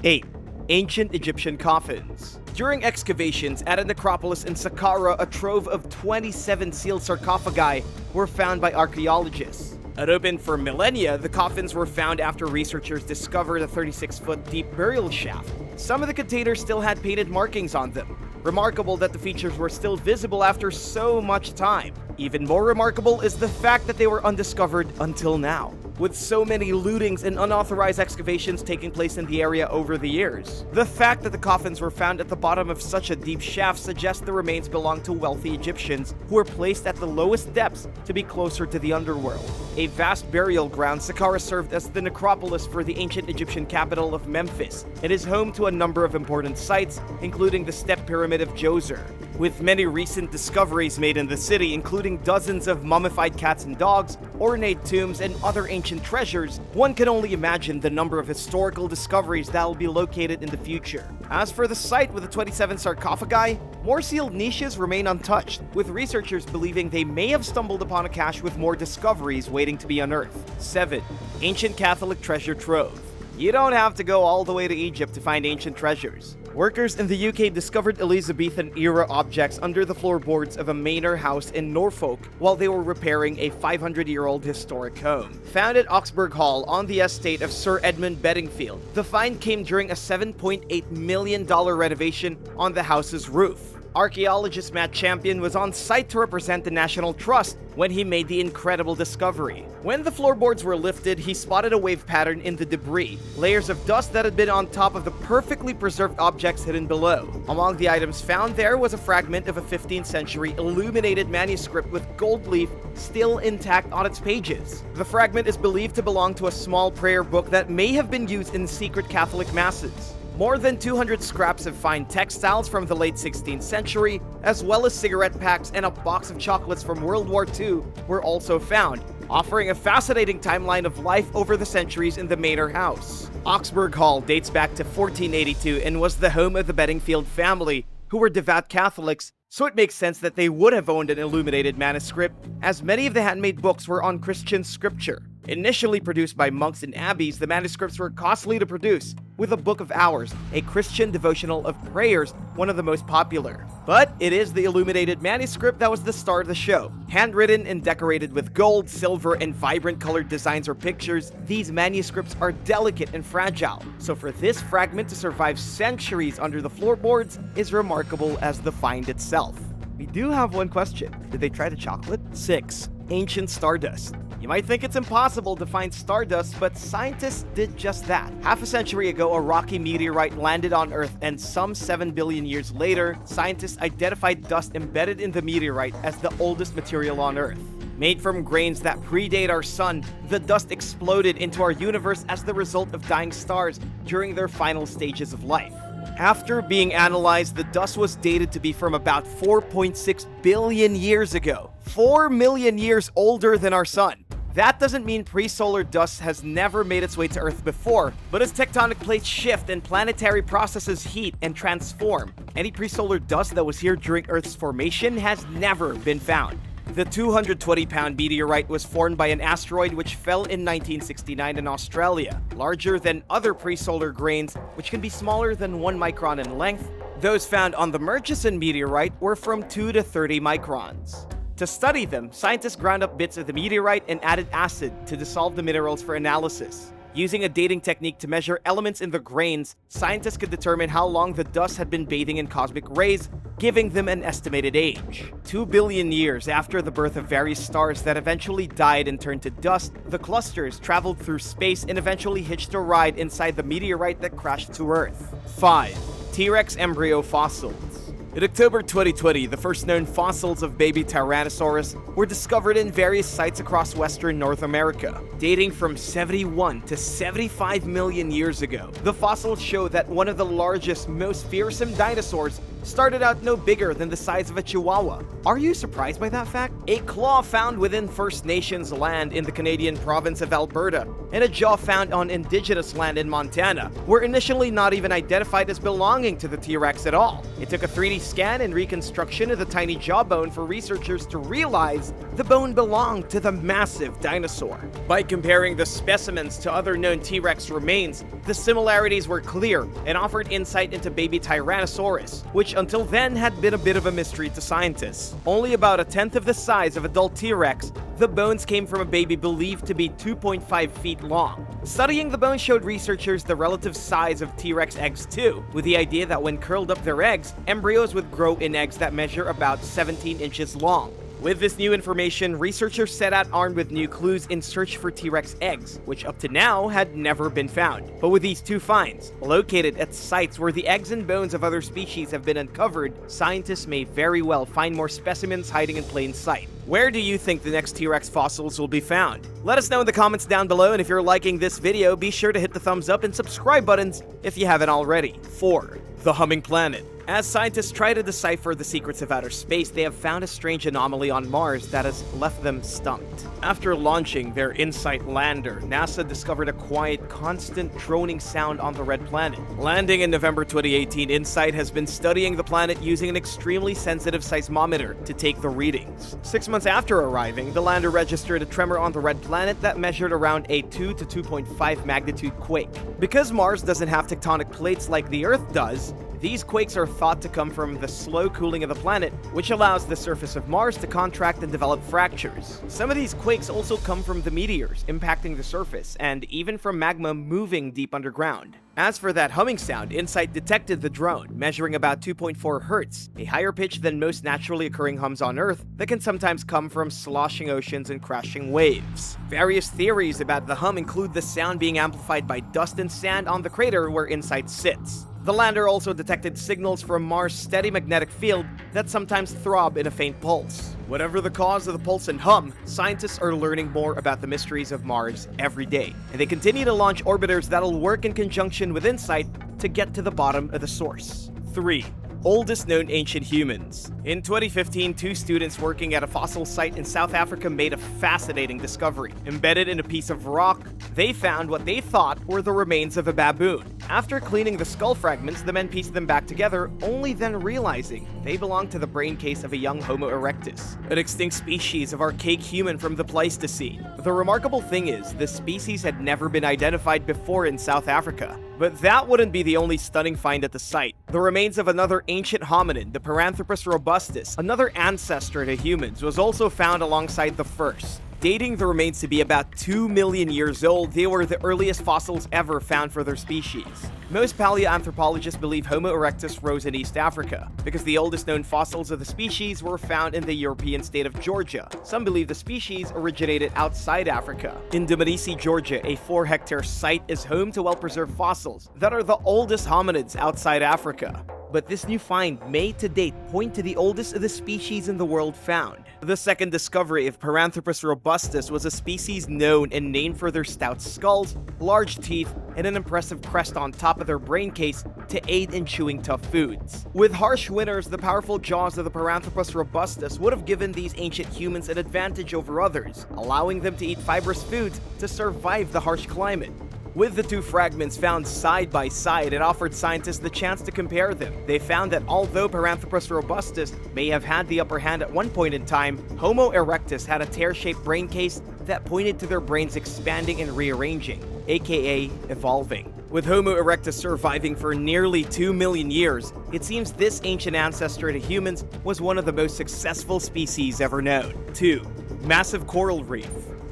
Eight. Ancient Egyptian coffins. During excavations at a necropolis in Saqqara, a trove of 27 sealed sarcophagi were found by archaeologists. Unopened for millennia, the coffins were found after researchers discovered a 36-foot deep burial shaft. Some of the containers still had painted markings on them. Remarkable that the features were still visible after so much time. Even more remarkable is the fact that they were undiscovered until now, with so many lootings and unauthorized excavations taking place in the area over the years. The fact that the coffins were found at the bottom of such a deep shaft suggests the remains belonged to wealthy Egyptians who were placed at the lowest depths to be closer to the underworld. A vast burial ground, Saqqara served as the necropolis for the ancient Egyptian capital of Memphis. It is home to a number of important sites, including the Step Pyramid of Djoser. With many recent discoveries made in the city, including dozens of mummified cats and dogs, ornate tombs, and other ancient treasures, one can only imagine the number of historical discoveries that will be located in the future. As for the site with the 27 sarcophagi, more sealed niches remain untouched, with researchers believing they may have stumbled upon a cache with more discoveries waiting to be unearthed. 7. Ancient Catholic Treasure Trove. You don't have to go all the way to Egypt to find ancient treasures. Workers in the UK discovered Elizabethan-era objects under the floorboards of a manor house in Norfolk while they were repairing a 500-year-old historic home. Found at Oxburgh Hall on the estate of Sir Edmund Bedingfield, the find came during a $7.8 million renovation on the house's roof. Archaeologist Matt Champion was on site to represent the National Trust when he made the incredible discovery. When the floorboards were lifted, he spotted a wave pattern in the debris, layers of dust that had been on top of the perfectly preserved objects hidden below. Among the items found there was a fragment of a 15th century illuminated manuscript with gold leaf still intact on its pages. The fragment is believed to belong to a small prayer book that may have been used in secret Catholic masses. More than 200 scraps of fine textiles from the late 16th century, as well as cigarette packs and a box of chocolates from World War II, were also found, offering a fascinating timeline of life over the centuries in the manor house. Augsburg Hall dates back to 1482 and was the home of the Bedingfield family, who were devout Catholics, so it makes sense that they would have owned an illuminated manuscript, as many of the handmade books were on Christian scripture. Initially produced by monks and abbeys, the manuscripts were costly to produce, with the Book of Hours, a Christian devotional of prayers, one of the most popular. But it is the illuminated manuscript that was the star of the show. Handwritten and decorated with gold, silver, and vibrant colored designs or pictures, these manuscripts are delicate and fragile. So for this fragment to survive centuries under the floorboards is remarkable as the find itself. We do have one question. Did they try the chocolate? 6. Ancient stardust. You might think it's impossible to find stardust, but scientists did just that. Half a century ago, a rocky meteorite landed on Earth, and some 7 billion years later, scientists identified dust embedded in the meteorite as the oldest material on Earth. Made from grains that predate our sun, the dust exploded into our universe as the result of dying stars during their final stages of life. After being analyzed, the dust was dated to be from about 4.6 billion years ago. 4 million years older than our sun. That doesn't mean pre-solar dust has never made its way to Earth before, but as tectonic plates shift and planetary processes heat and transform, any pre-solar dust that was here during Earth's formation has never been found. The 220-pound meteorite was formed by an asteroid which fell in 1969 in Australia, larger than other pre-solar grains, which can be smaller than 1 micron in length. Those found on the Murchison meteorite were from 2 to 30 microns. To study them, scientists ground up bits of the meteorite and added acid to dissolve the minerals for analysis. Using a dating technique to measure elements in the grains, scientists could determine how long the dust had been bathing in cosmic rays, giving them an estimated age. 2 billion years after the birth of various stars that eventually died and turned to dust, the clusters traveled through space and eventually hitched a ride inside the meteorite that crashed to Earth. 5. T-Rex embryo fossils. In October 2020, the first known fossils of baby Tyrannosaurus were discovered in various sites across western North America, dating from 71 to 75 million years ago. The fossils show that one of the largest, most fearsome dinosaurs started out no bigger than the size of a chihuahua. Are you surprised by that fact? A claw found within First Nations land in the Canadian province of Alberta, and a jaw found on indigenous land in Montana were initially not even identified as belonging to the T-Rex at all. It took a 3D scan and reconstruction of the tiny jawbone for researchers to realize the bone belonged to the massive dinosaur. By comparing the specimens to other known T-Rex remains, the similarities were clear and offered insight into baby Tyrannosaurus, which until then had been a bit of a mystery to scientists. Only about a tenth of the size of adult T-Rex, the bones came from a baby believed to be 2.5 feet long. Studying the bones showed researchers the relative size of T-Rex eggs too, with the idea that when curled up their eggs, embryos would grow in eggs that measure about 17 inches long. With this new information, researchers set out armed with new clues in search for T-Rex eggs, which up to now had never been found. But with these two finds, located at sites where the eggs and bones of other species have been uncovered, scientists may very well find more specimens hiding in plain sight. Where do you think the next T-Rex fossils will be found? Let us know in the comments down below, and if you're liking this video, be sure to hit the thumbs up and subscribe buttons if you haven't already. 4. The humming planet. As scientists try to decipher the secrets of outer space, they have found a strange anomaly on Mars that has left them stumped. After launching their InSight lander, NASA discovered a quiet, constant droning sound on the red planet. Landing in November 2018, InSight has been studying the planet using an extremely sensitive seismometer to take the readings. 6 months after arriving, the lander registered a tremor on the red planet that measured around a 2 to 2.5 magnitude quake. Because Mars doesn't have tectonic plates like the Earth does, These quakes are thought to come from the slow cooling of the planet, which allows the surface of Mars to contract and develop fractures. Some of these quakes also come from the meteors impacting the surface, and even from magma moving deep underground. As for that humming sound, InSight detected the drone, measuring about 2.4 Hz, a higher pitch than most naturally occurring hums on Earth that can sometimes come from sloshing oceans and crashing waves. Various theories about the hum include the sound being amplified by dust and sand on the crater where InSight sits. The lander also detected signals from Mars' steady magnetic field that sometimes throb in a faint pulse. Whatever the cause of the pulse and hum, scientists are learning more about the mysteries of Mars every day, and they continue to launch orbiters that'll work in conjunction with InSight to get to the bottom of the source. 3. Oldest known ancient humans. In 2015, 2 students working at a fossil site in South Africa made a fascinating discovery. Embedded in a piece of rock, they found what they thought were the remains of a baboon. After cleaning the skull fragments, the men pieced them back together, only then realizing they belonged to the brain case of a young Homo erectus, an extinct species of archaic human from the Pleistocene. The remarkable thing is, this species had never been identified before in South Africa. But that wouldn't be the only stunning find at the site. The remains of another ancient hominin, the Paranthropus robustus, another ancestor to humans, was also found alongside the first. Dating the remains to be about 2 million years old, they were the earliest fossils ever found for their species. Most paleoanthropologists believe Homo erectus rose in East Africa, because the oldest known fossils of the species were found in the European state of Georgia. Some believe the species originated outside Africa. In Dmanisi, Georgia, a 4-hectare site is home to well-preserved fossils that are the oldest hominids outside Africa. But this new find may to date point to the oldest of the species in the world found. The second discovery of Paranthropus robustus was a species known and named for their stout skulls, large teeth, and an impressive crest on top of their brain case to aid in chewing tough foods. With harsh winters, the powerful jaws of the Paranthropus robustus would have given these ancient humans an advantage over others, allowing them to eat fibrous foods to survive the harsh climate. With the 2 fragments found side by side, it offered scientists the chance to compare them. They found that although Paranthropus robustus may have had the upper hand at one point in time, Homo erectus had a tear-shaped brain case that pointed to their brains expanding and rearranging, aka evolving. With Homo erectus surviving for nearly 2 million years, it seems this ancient ancestor to humans was one of the most successful species ever known. 2. Massive coral reef.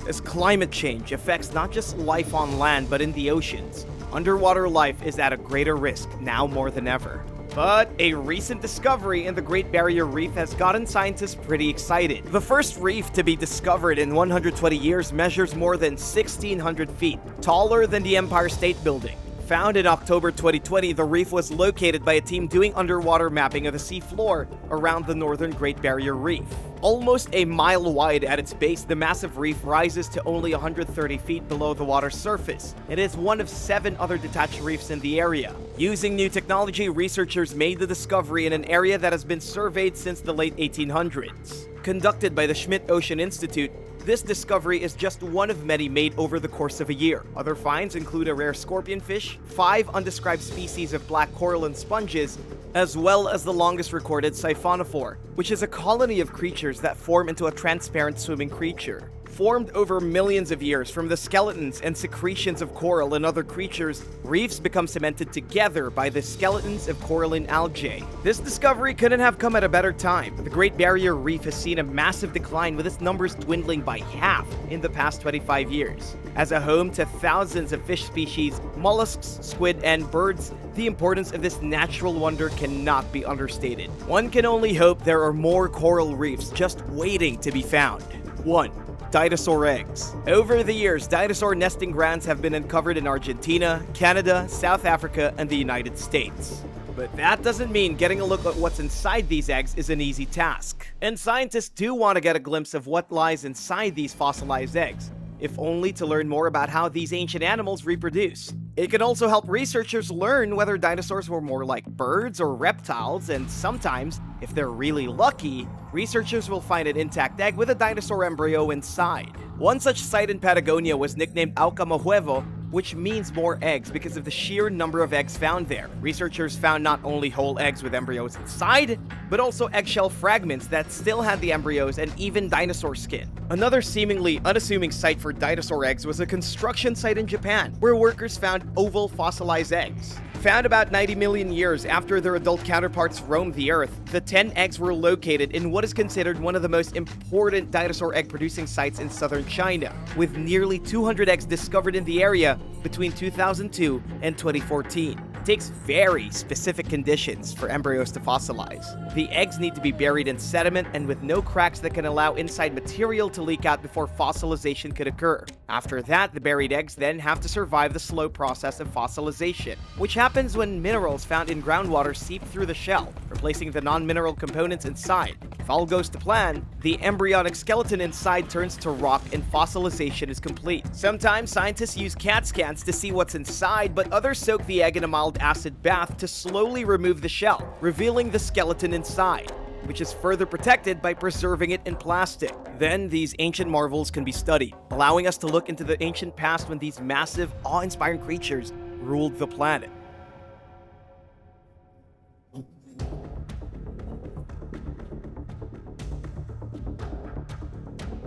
As climate change affects not just life on land but in the oceans, underwater life is at a greater risk now more than ever. But a recent discovery in the Great Barrier Reef has gotten scientists pretty excited. The first reef to be discovered in 120 years measures more than 1,600 feet, taller than the Empire State Building. Found in October 2020, the reef was located by a team doing underwater mapping of the seafloor around the northern Great Barrier Reef. Almost a mile wide at its base, the massive reef rises to only 130 feet below the water's surface. It is one of 7 other detached reefs in the area. Using new technology, researchers made the discovery in an area that has been surveyed since the late 1800s. Conducted by the Schmidt Ocean Institute, this discovery is just one of many made over the course of a year. Other finds include a rare scorpionfish, 5 undescribed species of black coral and sponges, as well as the longest recorded siphonophore, which is a colony of creatures that form into a transparent swimming creature. Formed over millions of years from the skeletons and secretions of coral and other creatures, reefs become cemented together by the skeletons of coralline algae. This discovery couldn't have come at a better time. The Great Barrier Reef has seen a massive decline, with its numbers dwindling by half in the past 25 years. As a home to thousands of fish species, mollusks, squid, and birds, the importance of this natural wonder cannot be understated. One can only hope there are more coral reefs just waiting to be found. 1. Dinosaur eggs. Over the years, dinosaur nesting grounds have been uncovered in Argentina, Canada, South Africa, and the United States. But that doesn't mean getting a look at what's inside these eggs is an easy task. And scientists do want to get a glimpse of what lies inside these fossilized eggs, if only to learn more about how these ancient animals reproduce. It can also help researchers learn whether dinosaurs were more like birds or reptiles, and sometimes, if they're really lucky, researchers will find an intact egg with a dinosaur embryo inside. One such site in Patagonia was nicknamed Aucamahuevo, which means more eggs because of the sheer number of eggs found there. Researchers found not only whole eggs with embryos inside, but also eggshell fragments that still had the embryos and even dinosaur skin. Another seemingly unassuming site for dinosaur eggs was a construction site in Japan, where workers found oval fossilized eggs. Found about 90 million years after their adult counterparts roamed the Earth, the 10 eggs were located in what is considered one of the most important dinosaur egg-producing sites in southern China, with nearly 200 eggs discovered in the area between 2002 and 2014. It takes very specific conditions for embryos to fossilize. The eggs need to be buried in sediment and with no cracks that can allow inside material to leak out before fossilization could occur. After that, the buried eggs then have to survive the slow process of fossilization, which happens when minerals found in groundwater seep through the shell, replacing the non-mineral components inside. If all goes to plan, the embryonic skeleton inside turns to rock and fossilization is complete. Sometimes scientists use CAT scans to see what's inside, but others soak the egg in a mild acid bath to slowly remove the shell, revealing the skeleton inside, which is further protected by preserving it in plastic. Then these ancient marvels can be studied, allowing us to look into the ancient past when these massive, awe-inspiring creatures ruled the planet.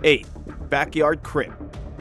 Eight, backyard crypt.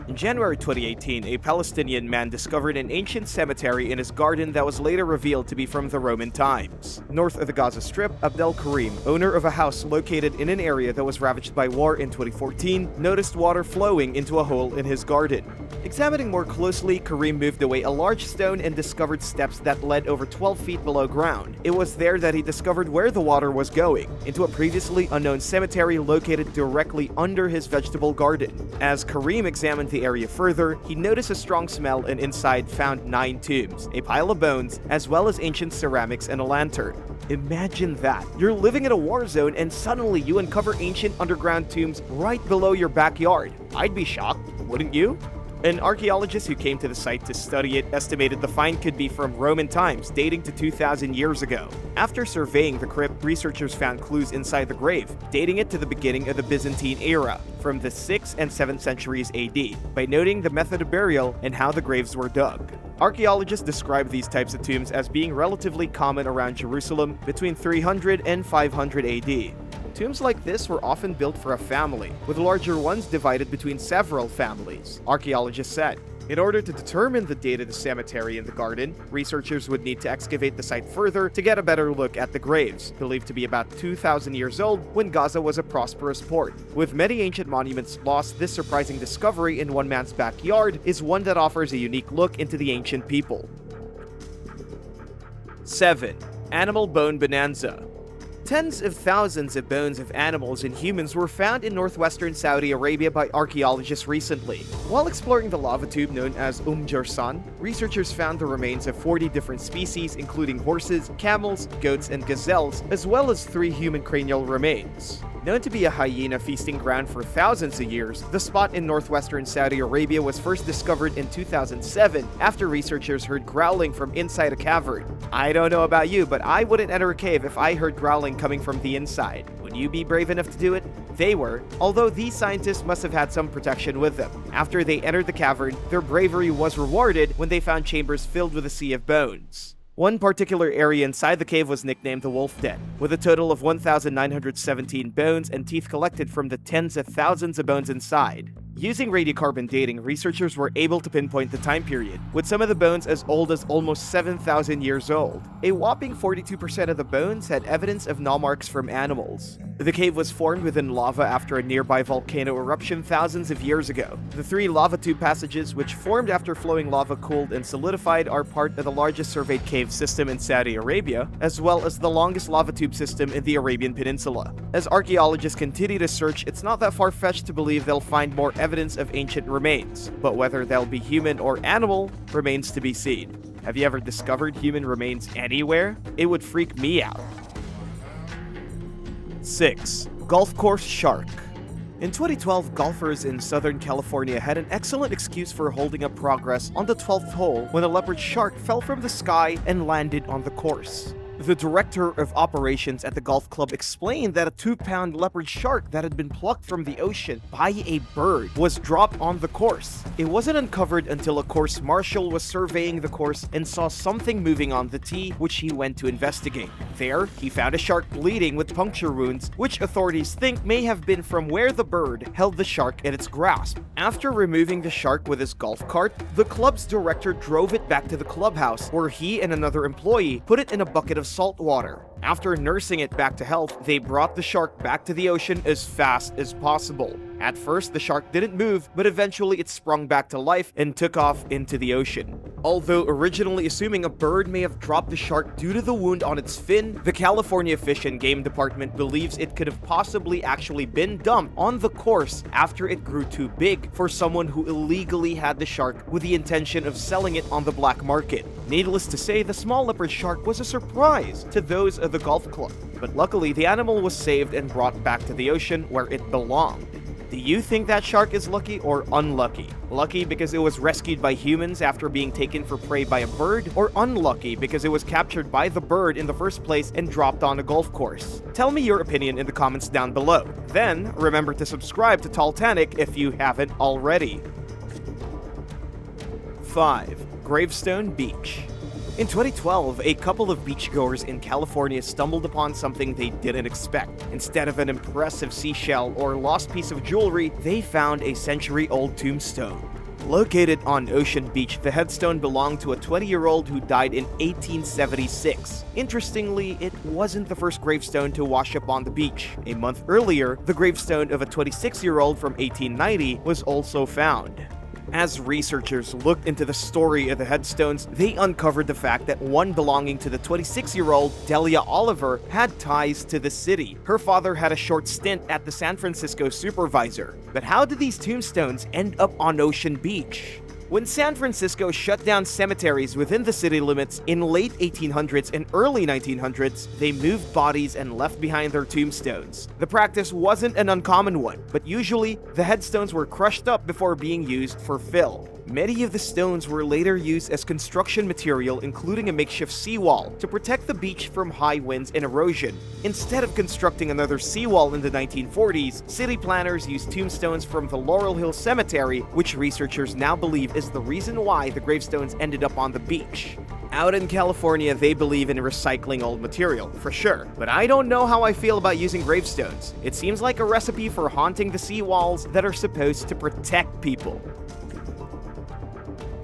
In January 2018, a Palestinian man discovered an ancient cemetery in his garden that was later revealed to be from the Roman times. North of the Gaza Strip, Abdel Karim, owner of a house located in an area that was ravaged by war in 2014, noticed water flowing into a hole in his garden. Examining more closely, Karim moved away a large stone and discovered steps that led over 12 feet below ground. It was there that he discovered where the water was going, into a previously unknown cemetery located directly under his vegetable garden. As Karim examined the area further, he noticed a strong smell and inside found 9 tombs, a pile of bones, as well as ancient ceramics and a lantern. Imagine that. You're living in a war zone and suddenly you uncover ancient underground tombs right below your backyard. I'd be shocked, wouldn't you? An archaeologist who came to the site to study it estimated the find could be from Roman times, dating to 2,000 years ago. After surveying the crypt, researchers found clues inside the grave, dating it to the beginning of the Byzantine era, from the 6th and 7th centuries AD, by noting the method of burial and how the graves were dug. Archaeologists describe these types of tombs as being relatively common around Jerusalem between 300 and 500 AD. Tombs like this were often built for a family, with larger ones divided between several families, archaeologists said. In order to determine the date of the cemetery in the garden, researchers would need to excavate the site further to get a better look at the graves, believed to be about 2,000 years old when Gaza was a prosperous port. With many ancient monuments lost, this surprising discovery in one man's backyard is one that offers a unique look into the ancient people. 7. Animal Bone Bonanza. Tens of thousands of bones of animals and humans were found in northwestern Saudi Arabia by archaeologists recently. While exploring the lava tube known as Jarsan, researchers found the remains of 40 different species including horses, camels, goats, and gazelles, as well as 3 human cranial remains. Known to be a hyena feasting ground for thousands of years, the spot in northwestern Saudi Arabia was first discovered in 2007 after researchers heard growling from inside a cavern. I don't know about you, but I wouldn't enter a cave if I heard growling coming from the inside. Would you be brave enough to do it? They were, although these scientists must have had some protection with them. After they entered the cavern, their bravery was rewarded when they found chambers filled with a sea of bones. One particular area inside the cave was nicknamed the Wolf Den, with a total of 1,917 bones and teeth collected from the tens of thousands of bones inside. Using radiocarbon dating, researchers were able to pinpoint the time period, with some of the bones as old as almost 7,000 years old. A whopping 42% of the bones had evidence of gnaw marks from animals. The cave was formed within lava after a nearby volcano eruption thousands of years ago. The 3 lava tube passages, which formed after flowing lava cooled and solidified, are part of the largest surveyed cave system in Saudi Arabia, as well as the longest lava tube system in the Arabian Peninsula. As archaeologists continue to search, it's not that far-fetched to believe they'll find more evidence of ancient remains, but whether they'll be human or animal remains to be seen. Have you ever discovered human remains anywhere? It would freak me out. 6. Golf course shark. In 2012, golfers in Southern California had an excellent excuse for holding up progress on the 12th hole when a leopard shark fell from the sky and landed on the course. The director of operations at the golf club explained that a 2-pound leopard shark that had been plucked from the ocean by a bird was dropped on the course. It wasn't uncovered until a course marshal was surveying the course and saw something moving on the tee, which he went to investigate. There, he found a shark bleeding with puncture wounds, which authorities think may have been from where the bird held the shark in its grasp. After removing the shark with his golf cart, the club's director drove it back to the clubhouse, where he and another employee put it in a bucket of salt water. After nursing it back to health, they brought the shark back to the ocean as fast as possible. At first, the shark didn't move, but eventually it sprung back to life and took off into the ocean. Although originally assuming a bird may have dropped the shark due to the wound on its fin, the California Fish and Game Department believes it could have possibly actually been dumped on the course after it grew too big for someone who illegally had the shark with the intention of selling it on the black market. Needless to say, the small leopard shark was a surprise to those of the golf club, but luckily the animal was saved and brought back to the ocean where it belonged. Do you think that shark is lucky or unlucky? Lucky because it was rescued by humans after being taken for prey by a bird, or unlucky because it was captured by the bird in the first place and dropped on a golf course? Tell me your opinion in the comments down below. Then, remember to subscribe to Titanic if you haven't already. 5. Gravestone Beach. In 2012, a couple of beachgoers in California stumbled upon something they didn't expect. Instead of an impressive seashell or lost piece of jewelry, they found a century-old tombstone. Located on Ocean Beach, the headstone belonged to a 20-year-old who died in 1876. Interestingly, it wasn't the first gravestone to wash up on the beach. A month earlier, the gravestone of a 26-year-old from 1890 was also found. As researchers looked into the story of the headstones, they uncovered the fact that one belonging to the 26-year-old Delia Oliver had ties to the city. Her father had a short stint at the San Francisco supervisor. But how did these tombstones end up on Ocean Beach? When San Francisco shut down cemeteries within the city limits in late 1800s and early 1900s, they moved bodies and left behind their tombstones. The practice wasn't an uncommon one, but usually, the headstones were crushed up before being used for fill. Many of the stones were later used as construction material, including a makeshift seawall, to protect the beach from high winds and erosion. Instead of constructing another seawall in the 1940s, city planners used tombstones from the Laurel Hill Cemetery, which researchers now believe is the reason why the gravestones ended up on the beach. Out in California, they believe in recycling old material, for sure, but I don't know how I feel about using gravestones. It seems like a recipe for haunting the seawalls that are supposed to protect people.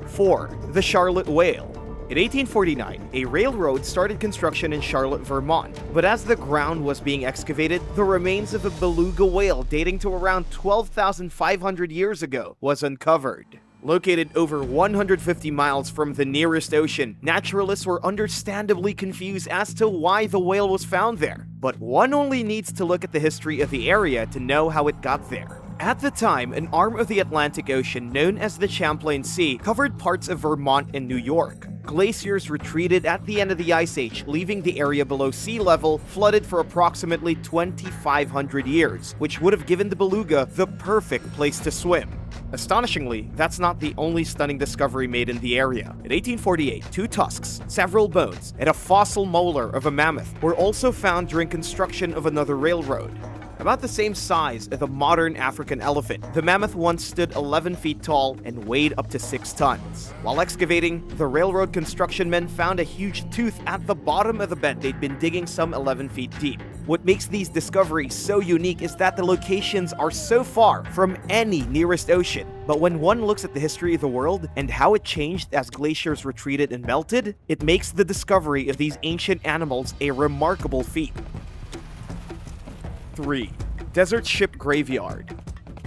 4. The Charlotte Whale. In 1849, a railroad started construction in Charlotte, Vermont, but as the ground was being excavated, the remains of a beluga whale dating to around 12,500 years ago was uncovered. Located over 150 miles from the nearest ocean, naturalists were understandably confused as to why the whale was found there. But one only needs to look at the history of the area to know how it got there. At the time, an arm of the Atlantic Ocean known as the Champlain Sea covered parts of Vermont and New York. Glaciers retreated at the end of the Ice Age, leaving the area below sea level flooded for approximately 2,500 years, which would have given the beluga the perfect place to swim. Astonishingly, that's not the only stunning discovery made in the area. In 1848, 2 tusks, several bones, and a fossil molar of a mammoth were also found during construction of another railroad. About the same size as a modern African elephant, the mammoth once stood 11 feet tall and weighed up to 6 tons. While excavating, the railroad construction men found a huge tooth at the bottom of the bed they'd been digging some 11 feet deep. What makes these discoveries so unique is that the locations are so far from any nearest ocean. But when one looks at the history of the world and how it changed as glaciers retreated and melted, it makes the discovery of these ancient animals a remarkable feat. 3. Desert Ship Graveyard.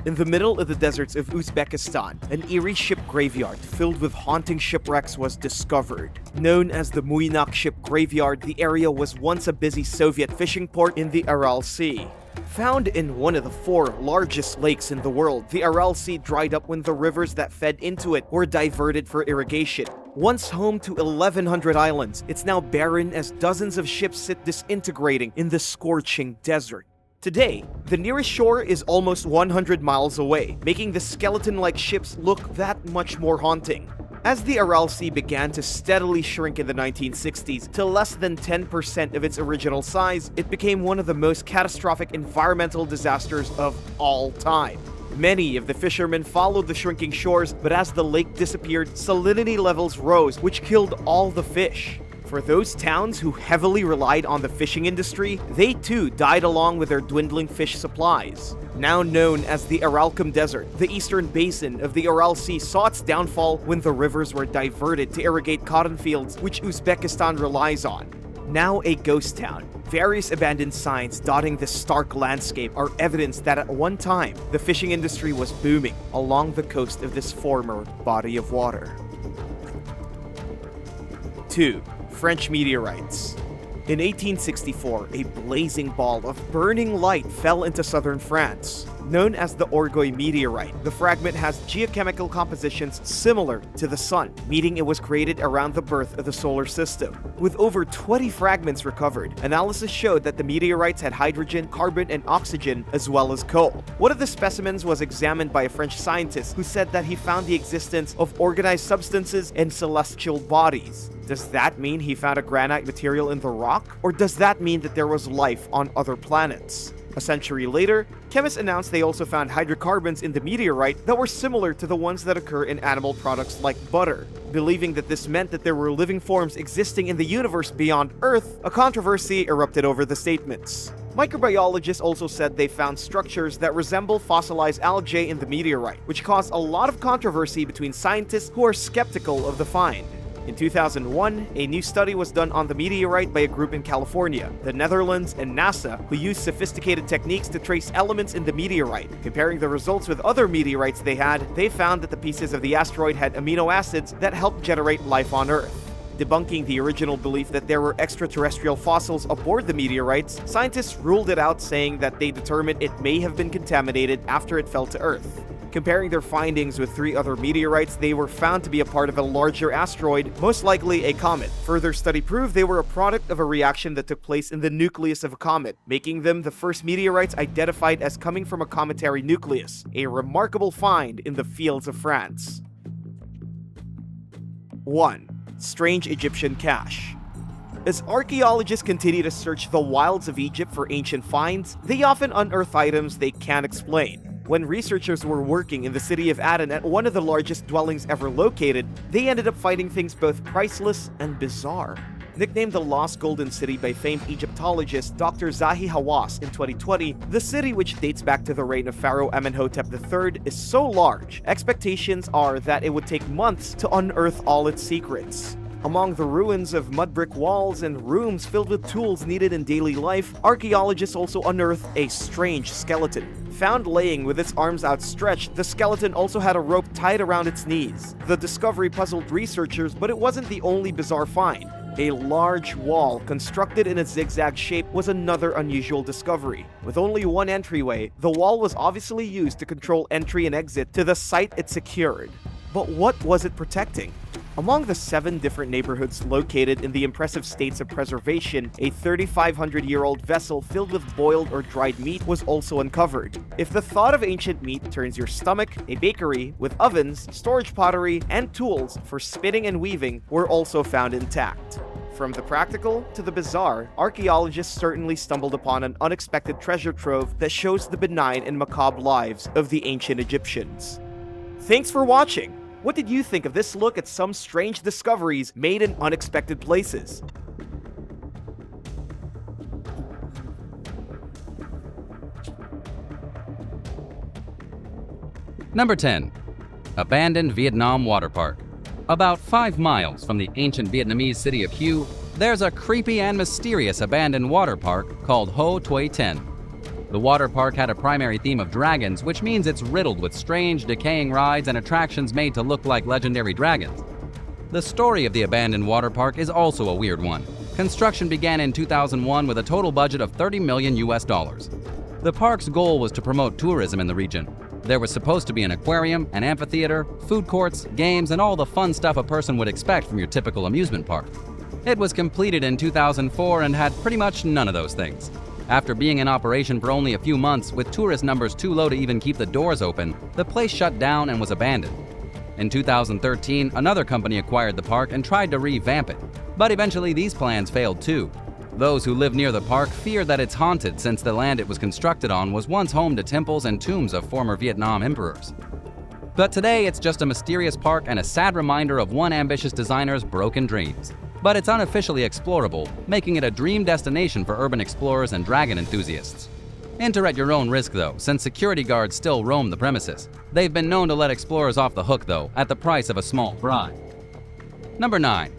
In the middle of the deserts of Uzbekistan, an eerie ship graveyard filled with haunting shipwrecks was discovered. Known as the Mes Aynak ship graveyard, the area was once a busy Soviet fishing port in the Aral Sea. Found in one of the 4 largest lakes in the world, the Aral Sea dried up when the rivers that fed into it were diverted for irrigation. Once home to 1,100 islands, it's now barren as dozens of ships sit disintegrating in the scorching desert. Today, the nearest shore is almost 100 miles away, making the skeleton-like ships look that much more haunting. As the Aral Sea began to steadily shrink in the 1960s to less than 10% of its original size, it became one of the most catastrophic environmental disasters of all time. Many of the fishermen followed the shrinking shores, but as the lake disappeared, salinity levels rose, which killed all the fish. For those towns who heavily relied on the fishing industry, they too died along with their dwindling fish supplies. Now known as the Aralkum Desert, the eastern basin of the Aral Sea saw its downfall when the rivers were diverted to irrigate cotton fields, which Uzbekistan relies on. Now a ghost town, various abandoned signs dotting this stark landscape are evidence that at one time, the fishing industry was booming along the coast of this former body of water. 2. French meteorites. In 1864, a blazing ball of burning light fell into southern France. Known as the Orgueil meteorite, the fragment has geochemical compositions similar to the Sun, meaning it was created around the birth of the solar system. With over 20 fragments recovered, analysis showed that the meteorites had hydrogen, carbon, and oxygen, as well as coal. One of the specimens was examined by a French scientist who said that he found the existence of organized substances and celestial bodies. Does that mean he found a granite material in the rock? Or does that mean that there was life on other planets? A century later, chemists announced they also found hydrocarbons in the meteorite that were similar to the ones that occur in animal products like butter. Believing that this meant that there were living forms existing in the universe beyond Earth, a controversy erupted over the statements. Microbiologists also said they found structures that resemble fossilized algae in the meteorite, which caused a lot of controversy between scientists who are skeptical of the find. In 2001, a new study was done on the meteorite by a group in California, the Netherlands, and NASA, who used sophisticated techniques to trace elements in the meteorite. Comparing the results with other meteorites they found that the pieces of the asteroid had amino acids that helped generate life on Earth. Debunking the original belief that there were extraterrestrial fossils aboard the meteorites, scientists ruled it out, saying that they determined it may have been contaminated after it fell to Earth. Comparing their findings with 3 other meteorites, they were found to be a part of a larger asteroid, most likely a comet. Further study proved they were a product of a reaction that took place in the nucleus of a comet, making them the first meteorites identified as coming from a cometary nucleus, a remarkable find in the fields of France. 1. Strange Egyptian cache. As archaeologists continue to search the wilds of Egypt for ancient finds, they often unearth items they can't explain. When researchers were working in the city of Aden at one of the largest dwellings ever located, they ended up finding things both priceless and bizarre. Nicknamed the Lost Golden City by famed Egyptologist Dr. Zahi Hawass in 2020, the city, which dates back to the reign of Pharaoh Amenhotep III, is so large, expectations are that it would take months to unearth all its secrets. Among the ruins of mud brick walls and rooms filled with tools needed in daily life, archaeologists also unearthed a strange skeleton. Found laying with its arms outstretched, the skeleton also had a rope tied around its knees. The discovery puzzled researchers, but it wasn't the only bizarre find. A large wall constructed in a zigzag shape was another unusual discovery. With only one entryway, the wall was obviously used to control entry and exit to the site it secured. But what was it protecting? Among the 7 different neighborhoods located in the impressive states of preservation, a 3,500-year-old vessel filled with boiled or dried meat was also uncovered. If the thought of ancient meat turns your stomach, a bakery with ovens, storage pottery, and tools for spinning and weaving were also found intact. From the practical to the bizarre, archaeologists certainly stumbled upon an unexpected treasure trove that shows the benign and macabre lives of the ancient Egyptians. Thanks for watching! What did you think of this look at some strange discoveries made in unexpected places? Number 10. Abandoned Vietnam Water Park. About 5 miles from the ancient Vietnamese city of Hue, there's a creepy and mysterious abandoned water park called Ho Toi Ten. The water park had a primary theme of dragons, which means it's riddled with strange, decaying rides and attractions made to look like legendary dragons. The story of the abandoned water park is also a weird one. Construction began in 2001 with a total budget of $30 million. The park's goal was to promote tourism in the region. There was supposed to be an aquarium, an amphitheater, food courts, games, and all the fun stuff a person would expect from your typical amusement park. It was completed in 2004 and had pretty much none of those things. After being in operation for only a few months, with tourist numbers too low to even keep the doors open, the place shut down and was abandoned. In 2013, another company acquired the park and tried to revamp it, but eventually these plans failed too. Those who live near the park fear that it's haunted since the land it was constructed on was once home to temples and tombs of former Vietnam emperors. But today it's just a mysterious park and a sad reminder of one ambitious designer's broken dreams. But it's unofficially explorable, making it a dream destination for urban explorers and dragon enthusiasts. Enter at your own risk though, since security guards still roam the premises. They've been known to let explorers off the hook though, at the price of a small bribe. Number 9.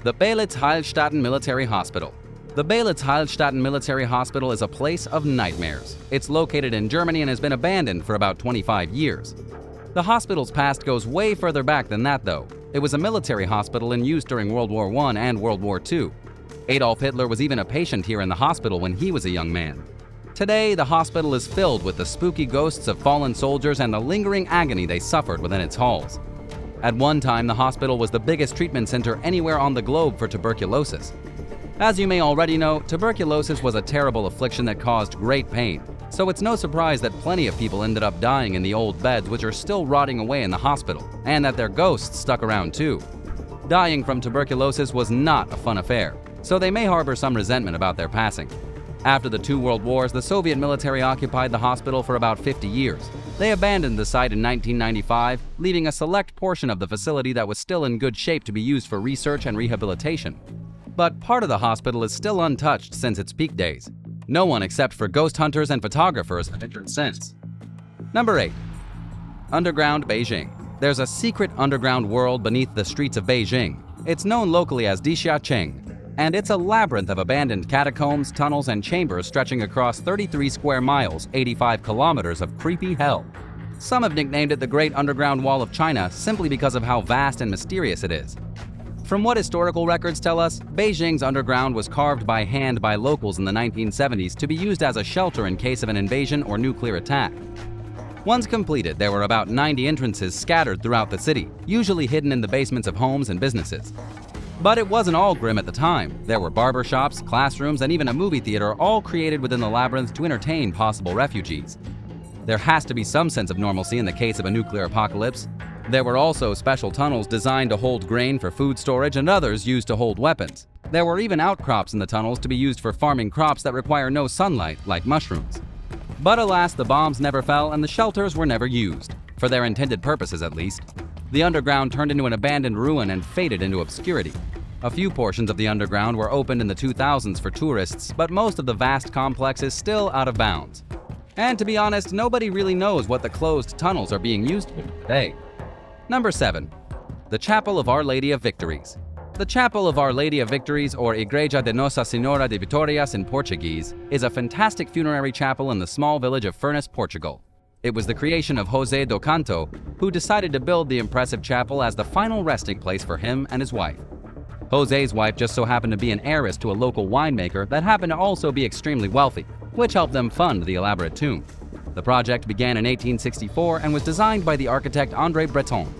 The Beilitz-Heilstatten Military Hospital. The Beilitz-Heilstatten Military Hospital is a place of nightmares. It's located in Germany and has been abandoned for about 25 years. The hospital's past goes way further back than that though. It was a military hospital in use during World War I and World War II. Adolf Hitler was even a patient here in the hospital when he was a young man. Today, the hospital is filled with the spooky ghosts of fallen soldiers and the lingering agony they suffered within its halls. At one time, the hospital was the biggest treatment center anywhere on the globe for tuberculosis. As you may already know, tuberculosis was a terrible affliction that caused great pain, so it's no surprise that plenty of people ended up dying in the old beds which are still rotting away in the hospital, and that their ghosts stuck around too. Dying from tuberculosis was not a fun affair, so they may harbor some resentment about their passing. After the two world wars, the Soviet military occupied the hospital for about 50 years. They abandoned the site in 1995, leaving a select portion of the facility that was still in good shape to be used for research and rehabilitation. But part of the hospital is still untouched since its peak days. No one except for ghost hunters and photographers have entered since. Number 8. Underground Beijing. There's a secret underground world beneath the streets of Beijing. It's known locally as Dixiacheng, and it's a labyrinth of abandoned catacombs, tunnels, and chambers stretching across 33 square miles, 85 kilometers of creepy hell. Some have nicknamed it the Great Underground Wall of China simply because of how vast and mysterious it is. From what historical records tell us, Beijing's underground was carved by hand by locals in the 1970s to be used as a shelter in case of an invasion or nuclear attack. Once completed, there were about 90 entrances scattered throughout the city, usually hidden in the basements of homes and businesses. But it wasn't all grim at the time. There were barbershops, classrooms, and even a movie theater all created within the labyrinth to entertain possible refugees. There has to be some sense of normalcy in the case of a nuclear apocalypse. There were also special tunnels designed to hold grain for food storage and others used to hold weapons. There were even outcrops in the tunnels to be used for farming crops that require no sunlight, like mushrooms. But alas, the bombs never fell and the shelters were never used, for their intended purposes at least. The underground turned into an abandoned ruin and faded into obscurity. A few portions of the underground were opened in the 2000s for tourists, but most of the vast complex is still out of bounds. And to be honest, nobody really knows what the closed tunnels are being used for today. Number 7. The Chapel of Our Lady of Victories. The Chapel of Our Lady of Victories, or Igreja de Nossa Senhora de Vitórias in Portuguese, is a fantastic funerary chapel in the small village of Furnas, Portugal. It was the creation of José do Canto, who decided to build the impressive chapel as the final resting place for him and his wife. José's wife just so happened to be an heiress to a local winemaker that happened to also be extremely wealthy, which helped them fund the elaborate tomb. The project began in 1864 and was designed by the architect André Breton.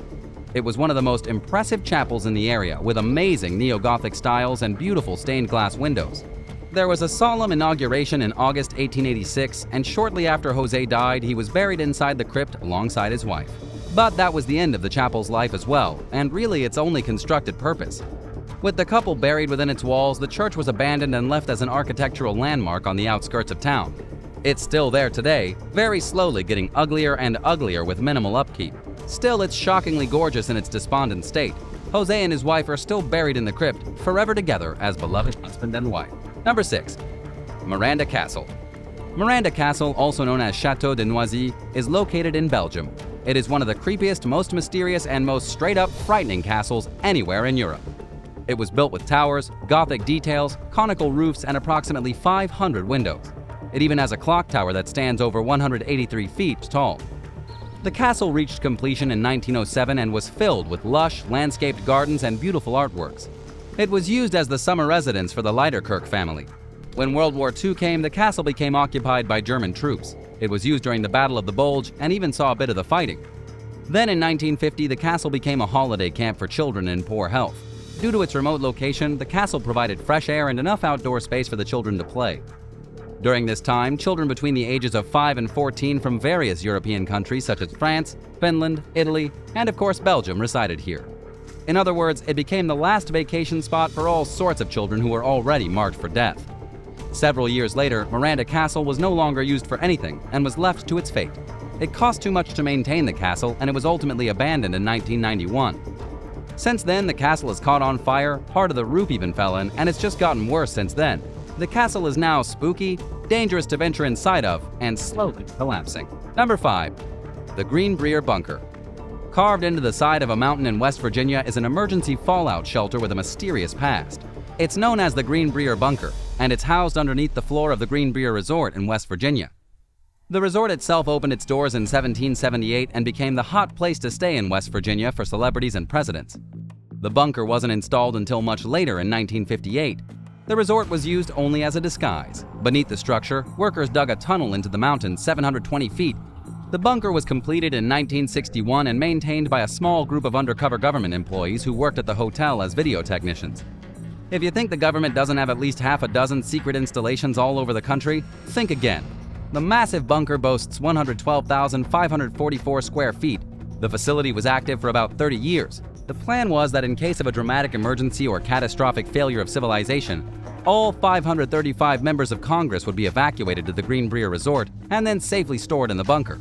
It was one of the most impressive chapels in the area, with amazing neo-Gothic styles and beautiful stained glass windows. There was a solemn inauguration in August 1886, and shortly after José died, he was buried inside the crypt alongside his wife. But that was the end of the chapel's life as well, and really its only constructed purpose. With the couple buried within its walls, the church was abandoned and left as an architectural landmark on the outskirts of town. It's still there today, very slowly getting uglier and uglier with minimal upkeep. Still, it's shockingly gorgeous in its despondent state. José and his wife are still buried in the crypt, forever together as beloved husband and wife. Number 6. Miranda Castle. Miranda Castle, also known as Château de Noisy, is located in Belgium. It is one of the creepiest, most mysterious, and most straight-up frightening castles anywhere in Europe. It was built with towers, Gothic details, conical roofs, and approximately 500 windows. It even has a clock tower that stands over 183 feet tall. The castle reached completion in 1907 and was filled with lush, landscaped gardens and beautiful artworks. It was used as the summer residence for the Leiderkirk family. When World War II came, the castle became occupied by German troops. It was used during the Battle of the Bulge and even saw a bit of the fighting. Then in 1950, the castle became a holiday camp for children in poor health. Due to its remote location, the castle provided fresh air and enough outdoor space for the children to play. During this time, children between the ages of 5 and 14 from various European countries such as France, Finland, Italy, and of course Belgium resided here. In other words, it became the last vacation spot for all sorts of children who were already marked for death. Several years later, Miranda Castle was no longer used for anything and was left to its fate. It cost too much to maintain the castle, and it was ultimately abandoned in 1991. Since then, the castle has caught on fire, part of the roof even fell in, and it's just gotten worse since then. The castle is now spooky, dangerous to venture inside of, and slowly collapsing. Number 5. The Green Brier Bunker. Carved into the side of a mountain in West Virginia is an emergency fallout shelter with a mysterious past. It's known as the Green Brier Bunker, and it's housed underneath the floor of the Green Brier Resort in West Virginia. The resort itself opened its doors in 1778 and became the hot place to stay in West Virginia for celebrities and presidents. The bunker wasn't installed until much later in 1958. The resort was used only as a disguise. Beneath the structure, workers dug a tunnel into the mountain 720 feet. The bunker was completed in 1961 and maintained by a small group of undercover government employees who worked at the hotel as video technicians. If you think the government doesn't have at least half a dozen secret installations all over the country, think again. The massive bunker boasts 112,544 square feet. The facility was active for about 30 years. The plan was that in case of a dramatic emergency or catastrophic failure of civilization, all 535 members of Congress would be evacuated to the Green Brier Resort and then safely stored in the bunker.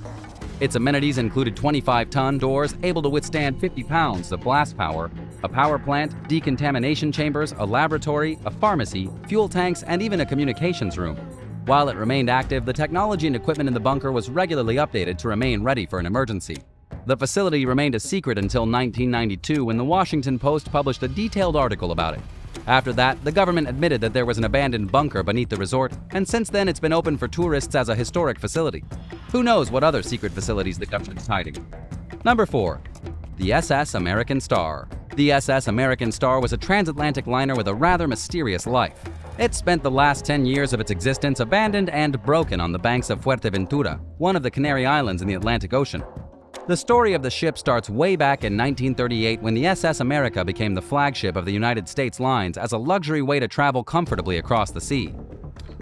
Its amenities included 25-ton doors able to withstand 50 pounds of blast power, a power plant, decontamination chambers, a laboratory, a pharmacy, fuel tanks, and even a communications room. While it remained active, the technology and equipment in the bunker was regularly updated to remain ready for an emergency. The facility remained a secret until 1992 when the Washington Post published a detailed article about it. After that, the government admitted that there was an abandoned bunker beneath the resort, and since then it's been open for tourists as a historic facility. Who knows what other secret facilities the government is hiding? Number 4. The SS American Star. The SS American Star was a transatlantic liner with a rather mysterious life. It spent the last 10 years of its existence abandoned and broken on the banks of Fuerteventura, one of the Canary Islands in the Atlantic Ocean. The story of the ship starts way back in 1938 when the SS America became the flagship of the United States lines as a luxury way to travel comfortably across the sea.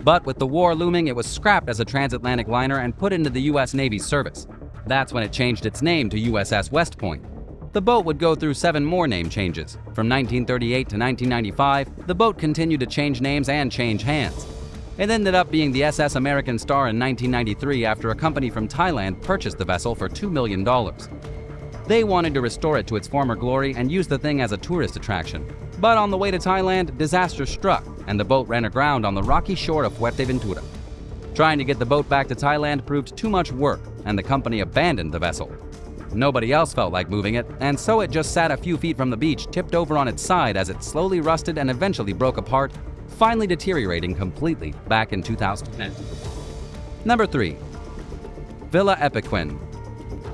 But with the war looming, it was scrapped as a transatlantic liner and put into the U.S. Navy's service. That's when it changed its name to USS West Point. The boat would go through 7 more name changes. From 1938 to 1995, the boat continued to change names and change hands. It ended up being the SS American Star in 1993 after a company from Thailand purchased the vessel for $2 million. They wanted to restore it to its former glory and use the thing as a tourist attraction. But on the way to Thailand, disaster struck, and the boat ran aground on the rocky shore of Fuerteventura. Trying to get the boat back to Thailand proved too much work, and the company abandoned the vessel. Nobody else felt like moving it, and so it just sat a few feet from the beach, tipped over on its side as it slowly rusted and eventually broke apart, finally deteriorating completely back in 2010. Number 3. Villa Epecuén.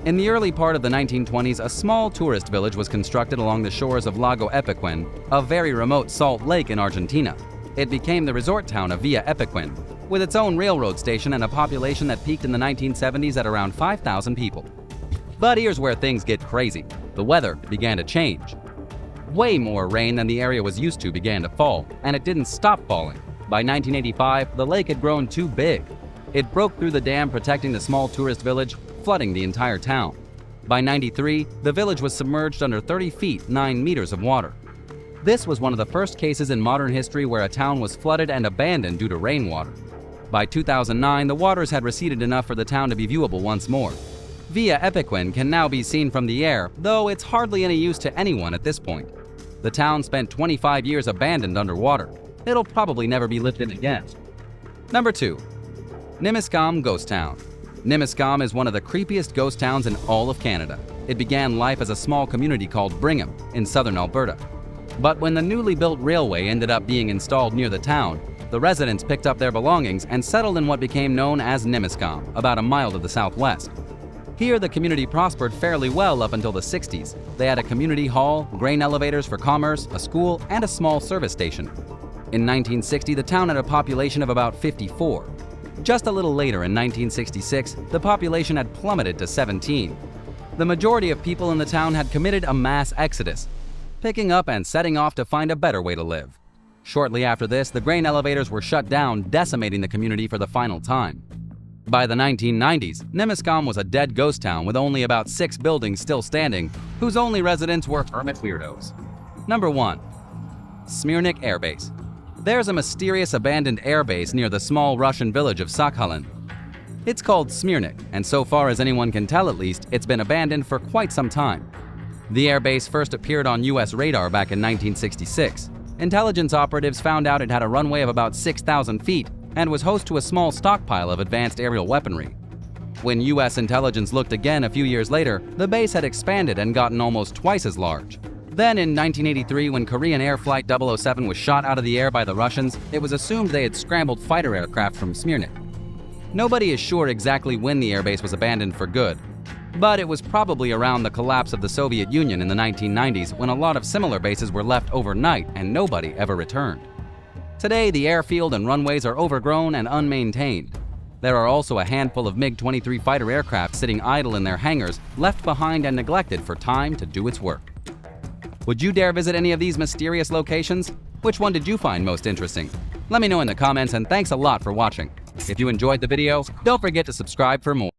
In the early part of the 1920s, a small tourist village was constructed along the shores of Lago Epecuén, a very remote salt lake in Argentina. It became the resort town of Villa Epecuén, with its own railroad station and a population that peaked in the 1970s at around 5,000 people. But here's where things get crazy. The weather began to change. Way more rain than the area was used to began to fall, and it didn't stop falling. By 1985, the lake had grown too big. It broke through the dam protecting the small tourist village, flooding the entire town. By 93, the village was submerged under 30 feet, 9 meters of water. This was one of the first cases in modern history where a town was flooded and abandoned due to rainwater. By 2009, the waters had receded enough for the town to be viewable once more. Villa Epecuén can now be seen from the air, though it's hardly any use to anyone at this point. The town spent 25 years abandoned underwater. It'll probably never be lifted again. Number 2. Nimiskam Ghost Town. Nimiskam is one of the creepiest ghost towns in all of Canada. It began life as a small community called Brigham in southern Alberta. But when the newly built railway ended up being installed near the town, the residents picked up their belongings and settled in what became known as Nimiskam, about a mile to the southwest. Here, the community prospered fairly well up until the 60s. They had a community hall, grain elevators for commerce, a school, and a small service station. In 1960, the town had a population of about 54. Just a little later, in 1966, the population had plummeted to 17. The majority of people in the town had committed a mass exodus, picking up and setting off to find a better way to live. Shortly after this, the grain elevators were shut down, decimating the community for the final time. By the 1990s, Nemescom was a dead ghost town with only about 6 buildings still standing, whose only residents were hermit weirdos. Number 1. Smeck Airbase. There's a mysterious abandoned airbase near the small Russian village of Sakhalin. It's called Smeck, and so far as anyone can tell at least, it's been abandoned for quite some time. The airbase first appeared on US radar back in 1966. Intelligence operatives found out it had a runway of about 6,000 feet and was host to a small stockpile of advanced aerial weaponry. When US intelligence looked again a few years later, the base had expanded and gotten almost twice as large. Then in 1983, when Korean Air Flight 007 was shot out of the air by the Russians, it was assumed they had scrambled fighter aircraft from Smeck. Nobody is sure exactly when the airbase was abandoned for good, but it was probably around the collapse of the Soviet Union in the 1990s when a lot of similar bases were left overnight and nobody ever returned. Today, the airfield and runways are overgrown and unmaintained. There are also a handful of MiG-23 fighter aircraft sitting idle in their hangars, left behind and neglected for time to do its work. Would you dare visit any of these mysterious locations? Which one did you find most interesting? Let me know in the comments, and thanks a lot for watching. If you enjoyed the video, don't forget to subscribe for more.